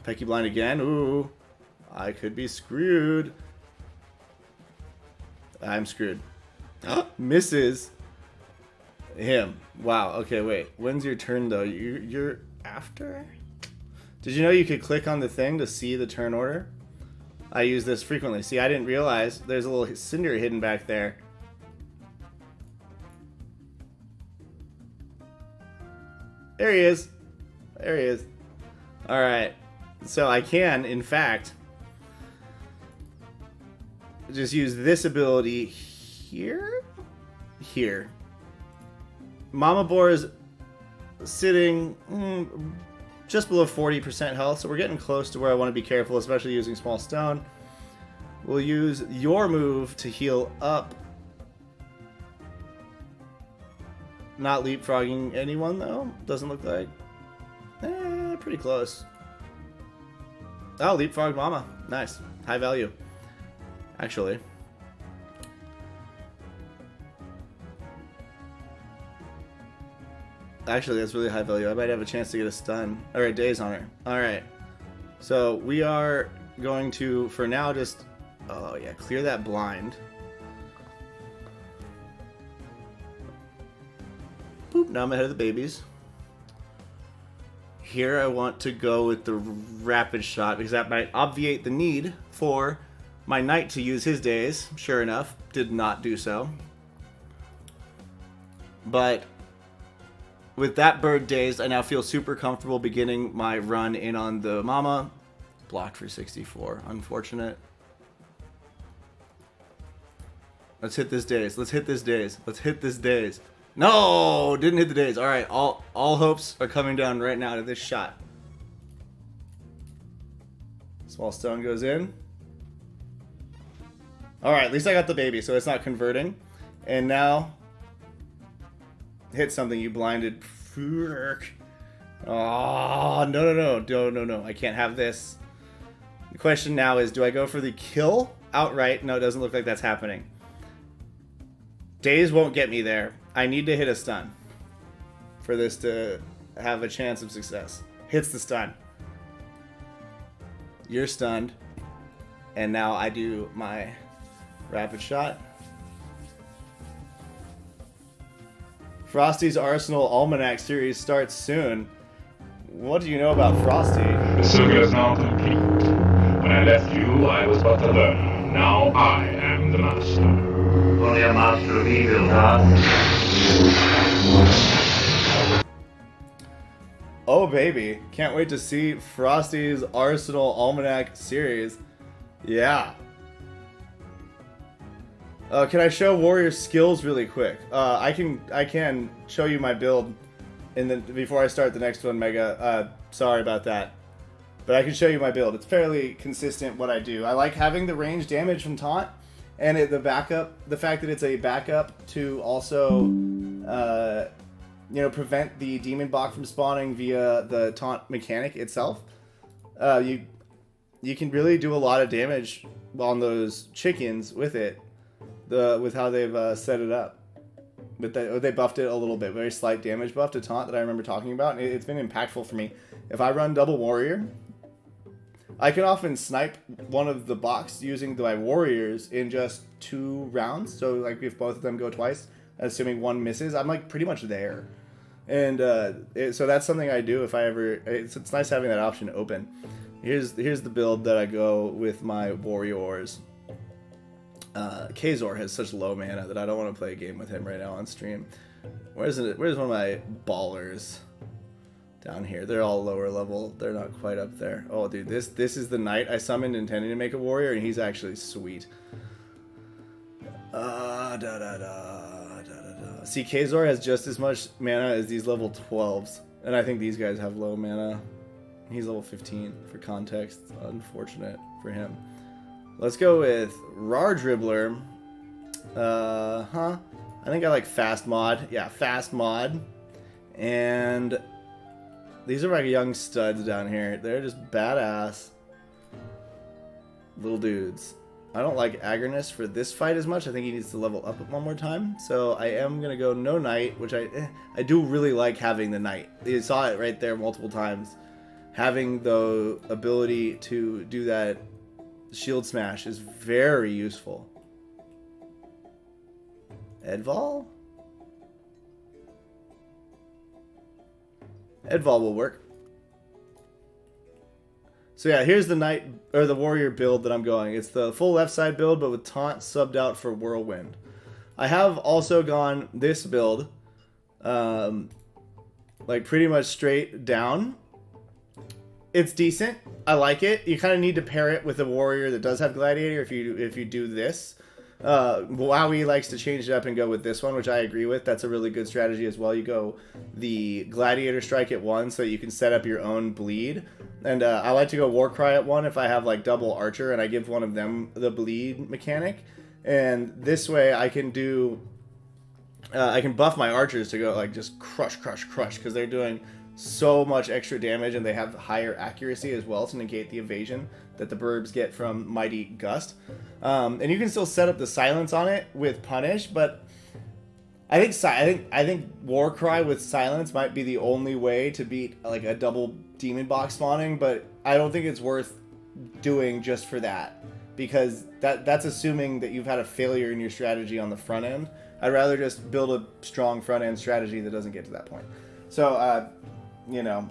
Pecky blind again. Ooh. I could be screwed. I'm screwed. Misses him. Wow. Okay, wait. When's your turn, though? You're after? Did you know you could click on the thing to see the turn order? I use this frequently. See, I didn't realize there's a little cinder hidden back there. There he is. There he is. All right. So I can, in fact, just use this ability here. Here. Mama Boar is sitting just below 40% health, so we're getting close to where I want to be careful, especially using small stone. We'll use your move to heal up. Not leapfrogging anyone, though. Doesn't look like. Pretty close. Oh, leapfrog Mama. Nice. High value. Actually. Actually, that's really high value. I might have a chance to get a stun. Alright, days on her. Alright. So, we are going to, for now, just... Oh, yeah. Clear that blind. Boop. Now I'm ahead of the babies. Here I want to go with the rapid shot, because that might obviate the need for my knight to use his days. Sure enough, did not do so. But with that bird dazed, I now feel super comfortable beginning my run in on the Mama. Blocked for 64. Unfortunate. Let's hit this daze. Let's hit this daze. Let's hit this daze. No! Didn't hit the daze. Alright, all hopes are coming down right now to this shot. Small stone goes in. Alright, at least I got the baby, so it's not converting. And now... Hit something, you blinded. Oh, no. I can't have this. The question now is, do I go for the kill outright? No, it doesn't look like that's happening. Daze won't get me there. I need to hit a stun for this to have a chance of success. Hits the stun. You're stunned. And now I do my rapid shot. Frosty's Arsenal Almanac series starts soon. What do you know about Frosty? The saga is now complete. When I left you, I was but a learner. Now I am the master. Only a master of evil, huh? Oh baby, can't wait to see Frosty's Arsenal Almanac series. Yeah. Can I show warrior skills really quick? I can show you my build, and then before I start the next one, Mega. Sorry about that, but I can show you my build. It's fairly consistent what I do. I like having the range damage from taunt, and the fact that it's a backup to also, prevent the demon bot from spawning via the taunt mechanic itself. You can really do a lot of damage on those chickens with it. With how they've set it up. But they buffed it a little bit. Very slight damage buff to taunt that I remember talking about. And it's been impactful for me. If I run double warrior, I can often snipe one of the box using my warriors in just 2 rounds. So like if both of them go twice, assuming one misses, I'm like pretty much there. And so that's something I do if I ever... It's nice having that option open. Here's the build that I go with my warriors. Kazor has such low mana that I don't want to play a game with him right now on stream. Where's one of my ballers? Down here. They're all lower level. They're not quite up there. Oh, dude, this is the knight I summoned intending to make a warrior, and he's actually sweet. See, Kazor has just as much mana as these level 12s. And I think these guys have low mana. He's level 15 for context. Unfortunate for him. Let's go with Rar Dribbler. I think I like Fast Mod. Yeah, Fast Mod. And these are my young studs down here. They're just badass little dudes. I don't like Agronist for this fight as much. I think he needs to level up one more time. So I am going to go no Knight, which I do really like having the Knight. You saw it right there multiple times. Having the ability to do that shield smash is very useful. Edval? Edval will work. So yeah, here's the Knight or the Warrior build that I'm going. It's the full left side build, but with Taunt subbed out for Whirlwind. I have also gone this build, like pretty much straight down. It's decent. I like it. You kind of need to pair it with a Warrior that does have Gladiator if you do this. Wowie likes to change it up and go with this one, which I agree with. That's a really good strategy as well. You go the Gladiator Strike at 1 so you can set up your own bleed. And I like to go Warcry at 1 if I have like double Archer and I give one of them the bleed mechanic. And this way I can do... I can buff my Archers to go like just crush because they're doing so much extra damage and they have higher accuracy as well to negate the evasion that the Burbs get from Mighty Gust. And you can still set up the silence on it with Punish, but I think Warcry with silence might be the only way to beat like a double demon box spawning, but I don't think it's worth doing just for that, because that's assuming that you've had a failure in your strategy on the front end. I'd rather just build a strong front end strategy that doesn't get to that point. So you know,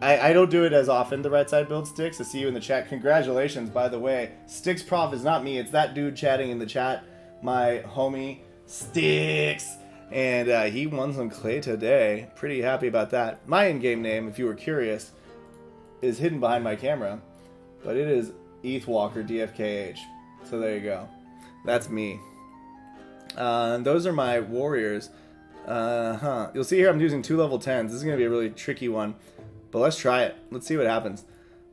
I don't do it as often, the right side build. Sticks, I see you in the chat. Congratulations, by the way. Sticks Prof is not me. It's that dude chatting in the chat. My homie, Sticks. And he won some clay today. Pretty happy about that. My in-game name, if you were curious, is hidden behind my camera. But it is ETH Walker DFKH. So there you go. That's me. Those are my warriors. You'll see here I'm using 2 level 10s. This is going to be a really tricky one. But let's try it. Let's see what happens.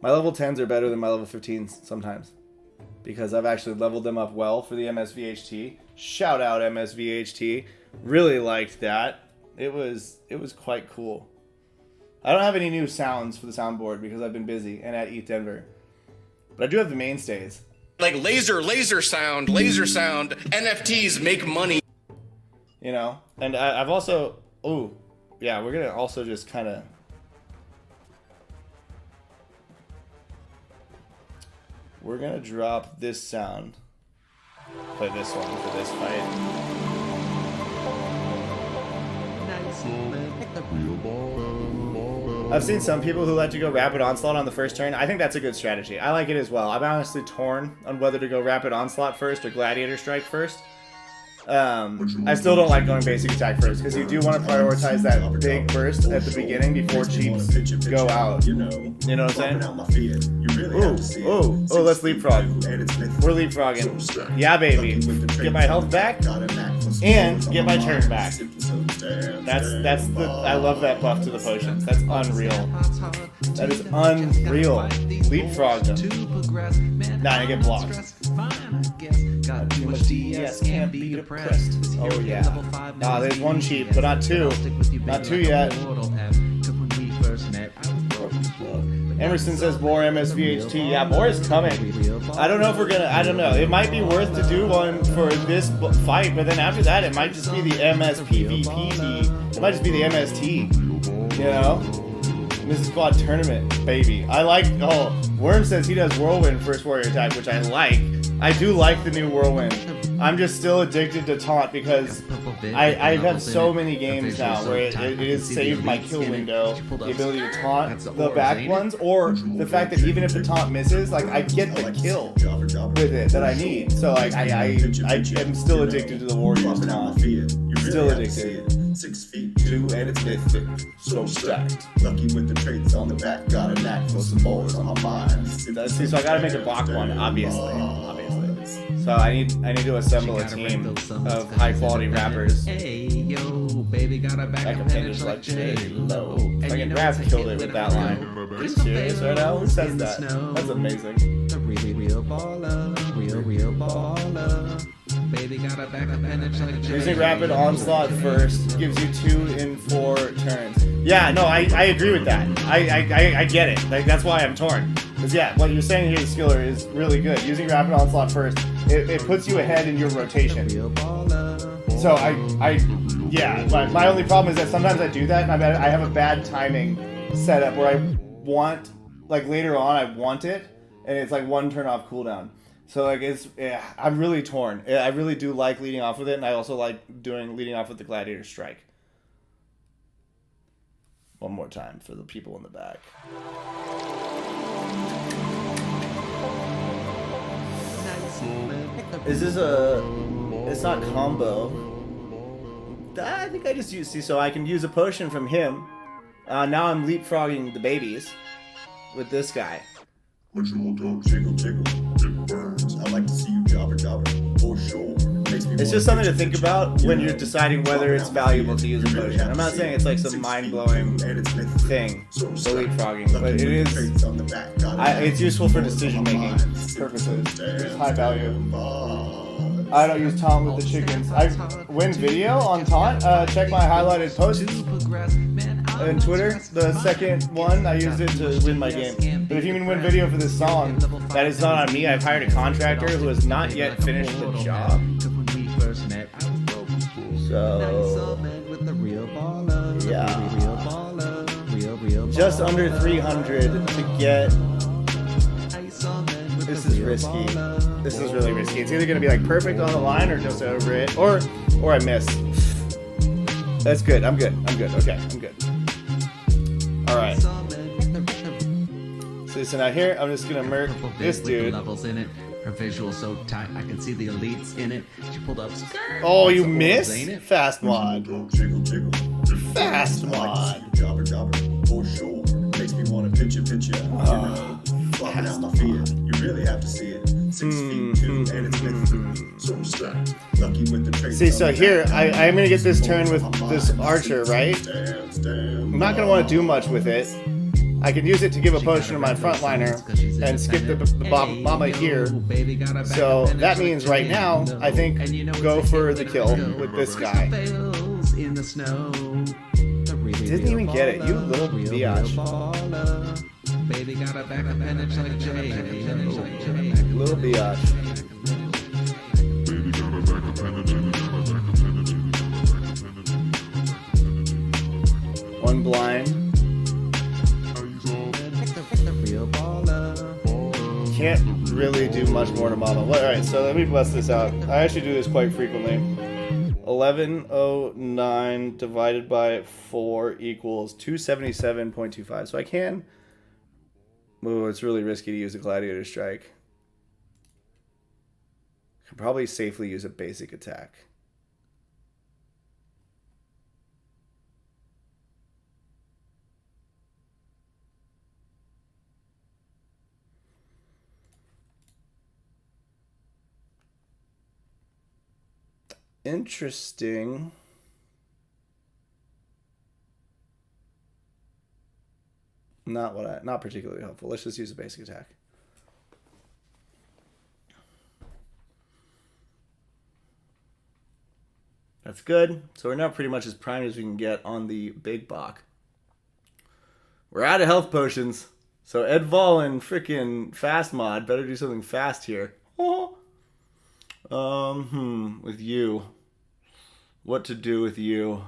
My level 10s are better than my level 15s sometimes, because I've actually leveled them up well for the MSVHT. Shout out MSVHT. Really liked that. It was quite cool. I don't have any new sounds for the soundboard because I've been busy and at ETH Denver. But I do have the mainstays. Like laser sound, NFTs make money. You know, and I've also, oh, yeah, we're going to also just kind of, we're going to drop this sound, play this one for this fight. I've seen some people who like to go Rapid Onslaught on the first turn. I think that's a good strategy. I like it as well. I'm honestly torn on whether to go Rapid Onslaught first or Gladiator Strike first. I still don't like going basic attack first, because you do want to prioritize that big burst at the beginning before cheats go out. You know what I'm saying? Ooh, let's leapfrog. We're leapfrogging. Yeah, baby. Get my health back and get my turn back. I love that buff to the potions. That's unreal. That is unreal. Leapfrog them. Nah, I get blocked. Too much DES, can't be depressed. Oh yeah. Nah, there's one cheat, but not two. Not two yet. Emerson says more MSVHT. Yeah, more is coming. I don't know if we're gonna, I don't know. It might be worth to do one for this fight, but then after that, it might just be the MSPVPT. It might just be the MST. You know? Mrs. Squad Tournament, baby. I like, oh, Worm says he does Whirlwind first warrior attack, which I like. I do like the new Whirlwind. I'm just still addicted to Taunt because I have so many games now where it has saved my kill window, the ability to taunt the back ones, or the fact that even if the taunt misses, like I get the kill with it that I need. So like I am still addicted to the Warriors taunt. Still addicted. 6 feet 2 and it's mythic, so stacked. Lucky with the traits on the back, got a knack for some balls on my mind. See, so I gotta make a block one, obviously. So I need to assemble a team of high quality rappers. Hey, yo, baby got a back Like a appendage appendage like like J-Lo. Fucking Rap killed it with that line. Are you serious right now? Who says that? That's amazing. The real baller, real baller. Baby got a back appendage like J-Lo. Using rapid onslaught first gives you 2 in 4 turns. Yeah, no, I agree with that. I get it. Like, that's why I'm torn. Because yeah, what you're saying here, Skiller, is really good. Using rapid onslaught first, it puts you ahead in your rotation. So yeah, my only problem is that sometimes I do that and I have a bad timing setup where I want, like later on I want it, and it's like 1 turn off cooldown. So like I'm really torn. I really do like leading off with it, and I also like leading off with the Gladiator Strike. One more time for the people in the back. Is this it's not combo. I think I just use, so I can use a potion from him. Now I'm leapfrogging the babies with this guy. When you old dog jiggle, jiggle, it burns. I like to see you jobber, for sure. It's just something to think about when you're deciding whether it's valuable to use a potion. I'm not saying it's like some mind-blowing thing, the leapfrogging, but it is. It's useful for decision-making purposes. It's high value. I don't use taunt with the chickens. I win video on taunt. Check my highlighted posts on Twitter. The second one, I used it to win my game. But if you mean win video for this song, that is not on me. I've hired a contractor who has not yet finished the job. So, yeah. Just under 300 to get. This is risky. This is really risky. It's either gonna be like perfect on the line or just over it, or I miss. That's good. I'm good. Okay, I'm good. All right. So now here, I'm just gonna murk this dude. Levels in it. Her visual so tight, I can see the elites in it. She pulled up. Oh, you missed? Fast mod. Fast mod. Jobber, for sure. Makes me want to pinch you. Flopping out my feet. You really have to see it. 6 feet 2, and it's Mythic. So stacked. Lucky with the traits. See, so here, I'm gonna get this turn with this archer, right? I'm not gonna want to do much with it. I can use it to give a potion to my frontliner and skip the mama here. So that means right now, I think go for the kill with this guy. Didn't even get it, you little biatch. Little biatch. One blind. Can't really do much more to Mama. Well, alright, so let me bust this out. I actually do this quite frequently. 1109 divided by 4 equals 277.25. So I can. Oh, it's really risky to use a Gladiator Strike. I can probably safely use a basic attack. Interesting. Not particularly helpful. Let's just use a basic attack. That's good. So we're now pretty much as primed as we can get on the big bok. We're out of health potions. So Ed Vallon, freaking fast mod, better do something fast here. Oh. With you. What to do with you?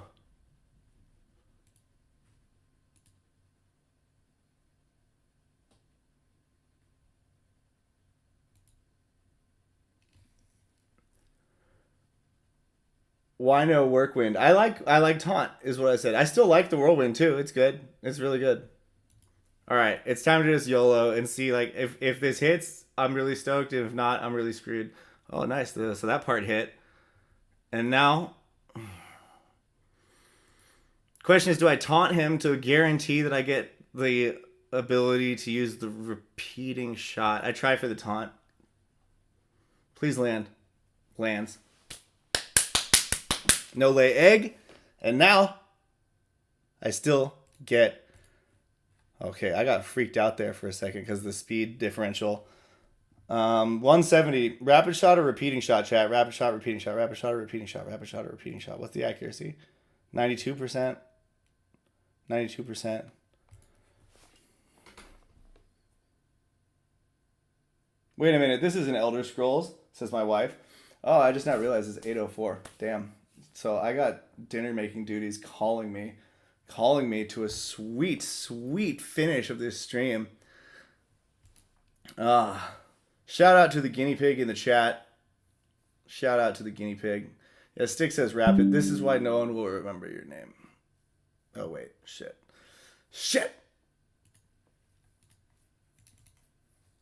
Why no Workwind? I like Taunt is what I said. I still like the Whirlwind too. It's good. It's really good. All right, it's time to just YOLO and see like if this hits, I'm really stoked. If not, I'm really screwed. Oh, nice. So that part hit. And now, question is, do I taunt him to guarantee that I get the ability to use the repeating shot? I try for the taunt. Please land. Lands. No lay egg. And now I still get... Okay, I got freaked out there for a second because of the speed differential. 170. Rapid shot or repeating shot, chat? Rapid shot, repeating shot. Rapid shot or repeating shot. Rapid shot or repeating shot. What's the accuracy? 92%. 92%. Wait a minute. This is an Elder Scrolls, says my wife. Oh, I just now realized it's 8:04. Damn. So I got dinner making duties calling me to a sweet, sweet finish of this stream. Shout out to the guinea pig in the chat. Shout out to the guinea pig. Yeah, Stick says rapid. This is why no one will remember your name. Oh, wait. Shit.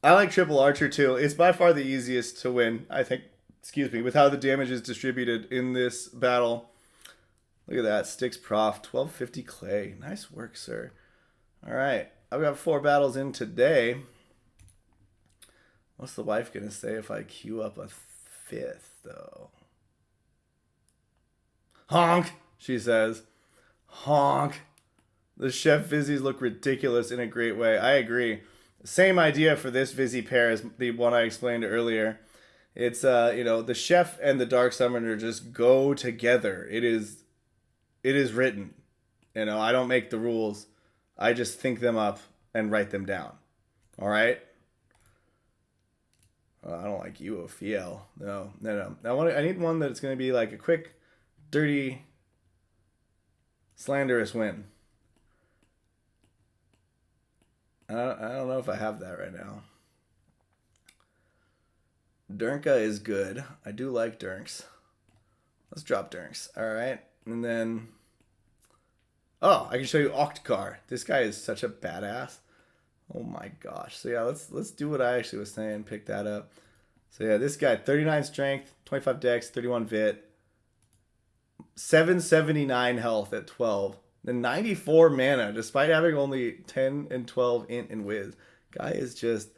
I like Triple Archer too. It's by far the easiest to win, I think. Excuse me, with how the damage is distributed in this battle. Look at that. Sticks Prof. 1250 clay. Nice work, sir. All right. I've got 4 battles in today. What's the wife going to say if I queue up a 5th, though? Honk, she says. Honk. The Chef Vizzies look ridiculous in a great way. I agree. Same idea for this Vizzy pair as the one I explained earlier. It's, the Chef and the Dark Summoner just go together. It is written. I don't make the rules. I just think them up and write them down. All right? I don't like you, Ophiel. No. I need one that's going to be like a quick, dirty, slanderous win. I don't know if I have that right now. Durnka is good. I do like Durnks. Let's drop Durnks. All right. And then... Oh, I can show you Octcar. This guy is such a badass. Oh my gosh. So yeah, let's do what I actually was saying. Pick that up. So yeah, this guy, 39 strength, 25 dex, 31 vit, 779 health at 12. Then 94 mana, despite having only 10 and 12 int and whiz. Guy is just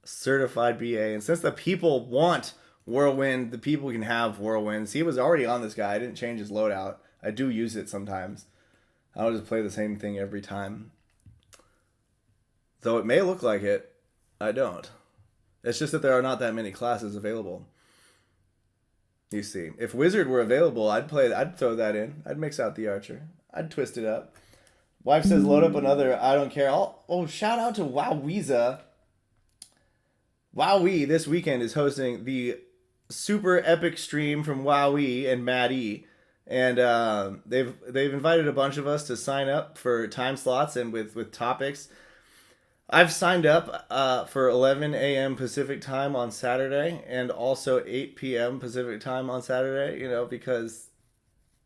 certified BA. And since the people want Whirlwind, the people can have Whirlwinds. He was already on this guy. I didn't change his loadout. I do use it sometimes. I don't just play the same thing every time. Though it may look like it, I don't. It's just that there are not that many classes available. You see, if Wizard were available, I'd throw that in. I'd mix out the Archer. I'd twist it up. Wife says load up another. I don't care. Shout out to Wowiza. Wowee this weekend is hosting the super epic stream from Wowee and Matt E. And they've invited a bunch of us to sign up for time slots and with topics. I've signed up for 11 a.m. Pacific time on Saturday and also 8 p.m. Pacific time on Saturday, because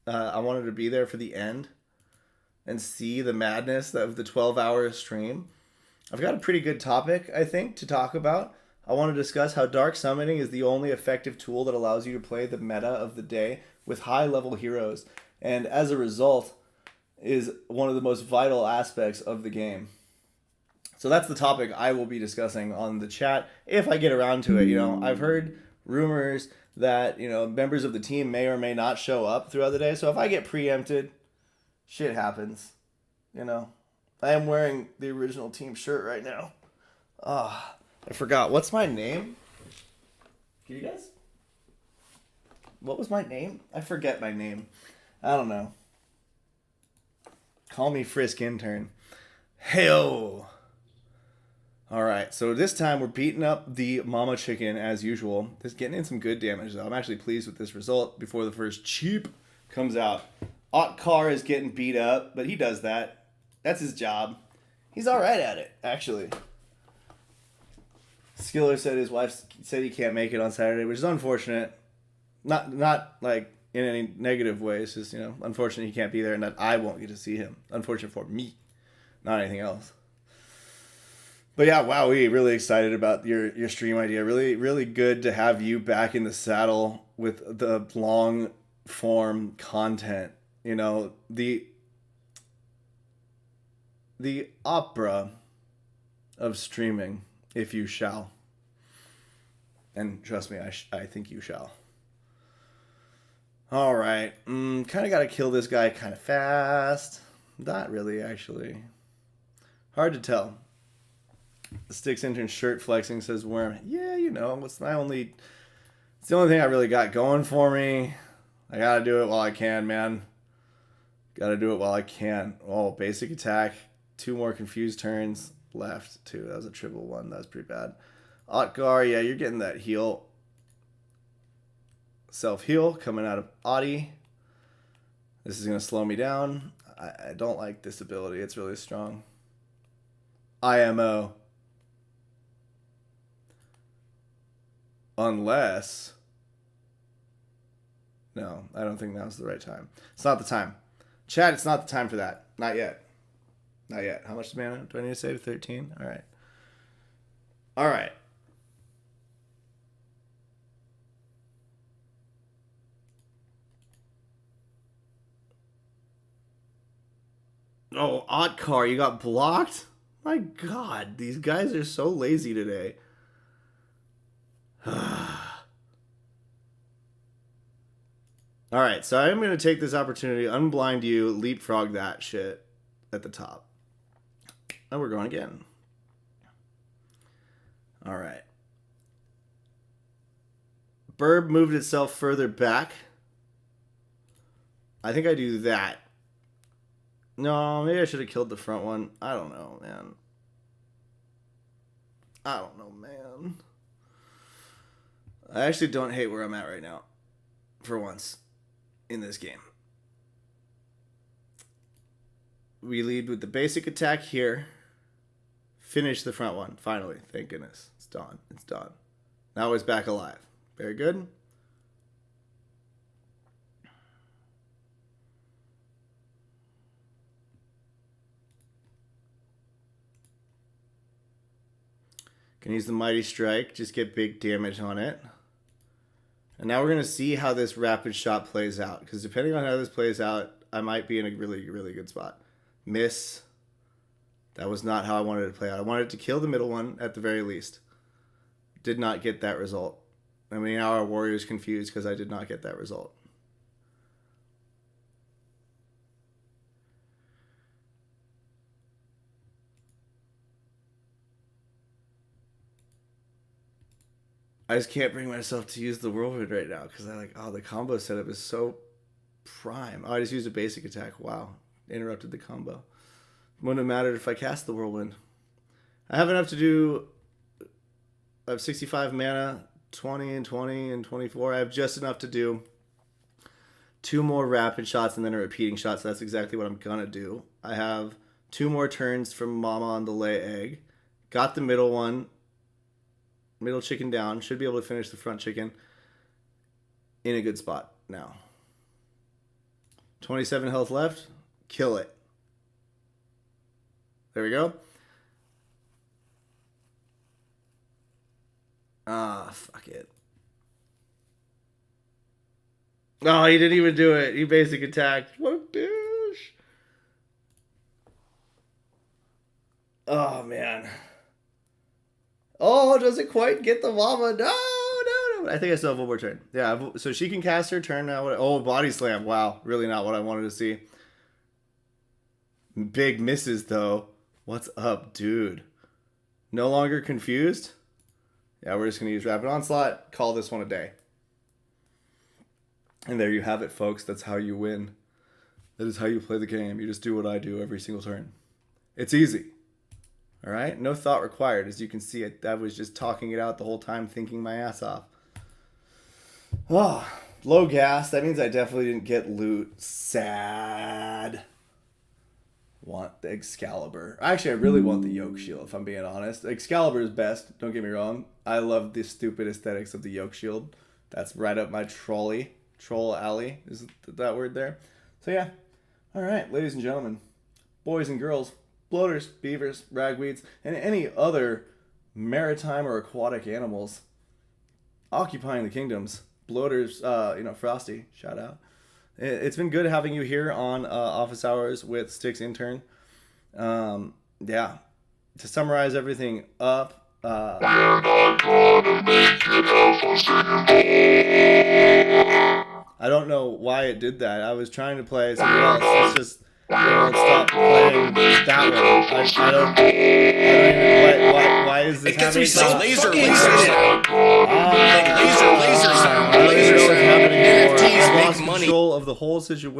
I wanted to be there for the end and see the madness of the 12-hour stream. I've got a pretty good topic, I think, to talk about. I want to discuss how Dark Summoning is the only effective tool that allows you to play the meta of the day with high-level heroes, and as a result, is one of the most vital aspects of the game. So that's the topic I will be discussing on the chat if I get around to it. I've heard rumors that, members of the team may or may not show up throughout the day. So if I get preempted, shit happens. I am wearing the original team shirt right now. I forgot. What's my name? Can you guys? What was my name? I forget my name. I don't know. Call me Frisk Intern. Hey-o! Alright, so this time we're beating up the Mama Chicken as usual. Just getting in some good damage though. I'm actually pleased with this result before the first cheap comes out. Otkar is getting beat up, but he does that. That's his job. He's alright at it, actually. Skiller said his wife said he can't make it on Saturday, which is unfortunate. Not like in any negative way. It's just, unfortunate he can't be there and that I won't get to see him. Unfortunate for me, not anything else. But yeah, wow, we really excited about your stream idea. Really, really good to have you back in the saddle with the long form content. The opera of streaming, if you shall. And trust me, I think you shall. All right. Kind of got to kill this guy kind of fast. Not really, actually. Hard to tell. The Sticks Intern shirt flexing says Worm. Yeah, you know, it's the only thing I really got going for me. I gotta do it while I can, man. Gotta do it while I can. Oh, basic attack. 2 more confused turns left, too. That was a triple one. That was pretty bad. Otgar, yeah, you're getting that heal. Self-heal coming out of Adi. This is going to slow me down. I don't like this ability. It's really strong. IMO. Unless... No, I don't think now's the right time. It's not the time. Chat, it's not the time for that. Not yet. Not yet. How much mana do I need to save? 13? All right. All right. Oh, Otkar, you got blocked? My God, these guys are so lazy today. All right, so I'm going to take this opportunity, unblind you, leapfrog that shit at the top. And we're going again. All right. Burb moved itself further back. I think I do that. No, maybe I should have killed the front one. I don't know, man. I actually don't hate where I'm at right now. For once. In this game. We lead with the basic attack here. Finish the front one. Finally. Thank goodness. It's done. It's done. Now he's back alive. Very good. Can use the Mighty Strike. Just get big damage on it. And now we're going to see how this rapid shot plays out. Because depending on how this plays out, I might be in a really, really good spot. Miss. That was not how I wanted it to play out. I wanted to kill the middle one at the very least. Did not get that result. I mean, now our warrior's confused because I did not get that result. I just can't bring myself to use the whirlwind right now because the combo setup is so prime. Oh, I just used a basic attack. Wow. Interrupted the combo. Wouldn't have mattered if I cast the whirlwind. I have enough to do... I have 65 mana, 20 and 20 and 24. I have just enough to do 2 more rapid shots and then a repeating shot, so that's exactly what I'm going to do. I have 2 more turns from Mama on the lay egg. Got the middle one. Middle chicken down. Should be able to finish the front chicken in a good spot now. 27 health left. Kill it. There we go. Ah, fuck it. Oh, he didn't even do it. He basic attacked. What a bitch. Oh, man. Oh, doesn't quite get the lava. No. I think I still have one more turn. Yeah, so she can cast her turn now. Oh, body slam. Wow, really not what I wanted to see. Big misses, though. What's up, dude? No longer confused? Yeah, we're just going to use Rapid Onslaught. Call this one a day. And there you have it, folks. That's how you win. That is how you play the game. You just do what I do every single turn. It's easy. All right? No thought required. As you can see, I was just talking it out the whole time, thinking my ass off. Oh, low gas. That means I definitely didn't get loot. Sad. Want the Excalibur. Actually, I really want the Yoke Shield, if I'm being honest. Excalibur is best. Don't get me wrong. I love the stupid aesthetics of the Yoke Shield. That's right up my troll alley. Is that word there? So yeah. All right, ladies and gentlemen, boys and girls, bloaters, beavers, ragweeds, and any other maritime or aquatic animals occupying the kingdoms. Bloaters, Frosty, shout out. It's been good having you here on Office Hours with Sticks Intern. Yeah. To summarize everything up, I don't know why it did that. I was trying to play something else. It's just it won't stop playing that one. I don't even why is this happening? Laser sound. Laser I sound. don't even know what's happening anymore. NFTs I've make lost money. control of the whole situation.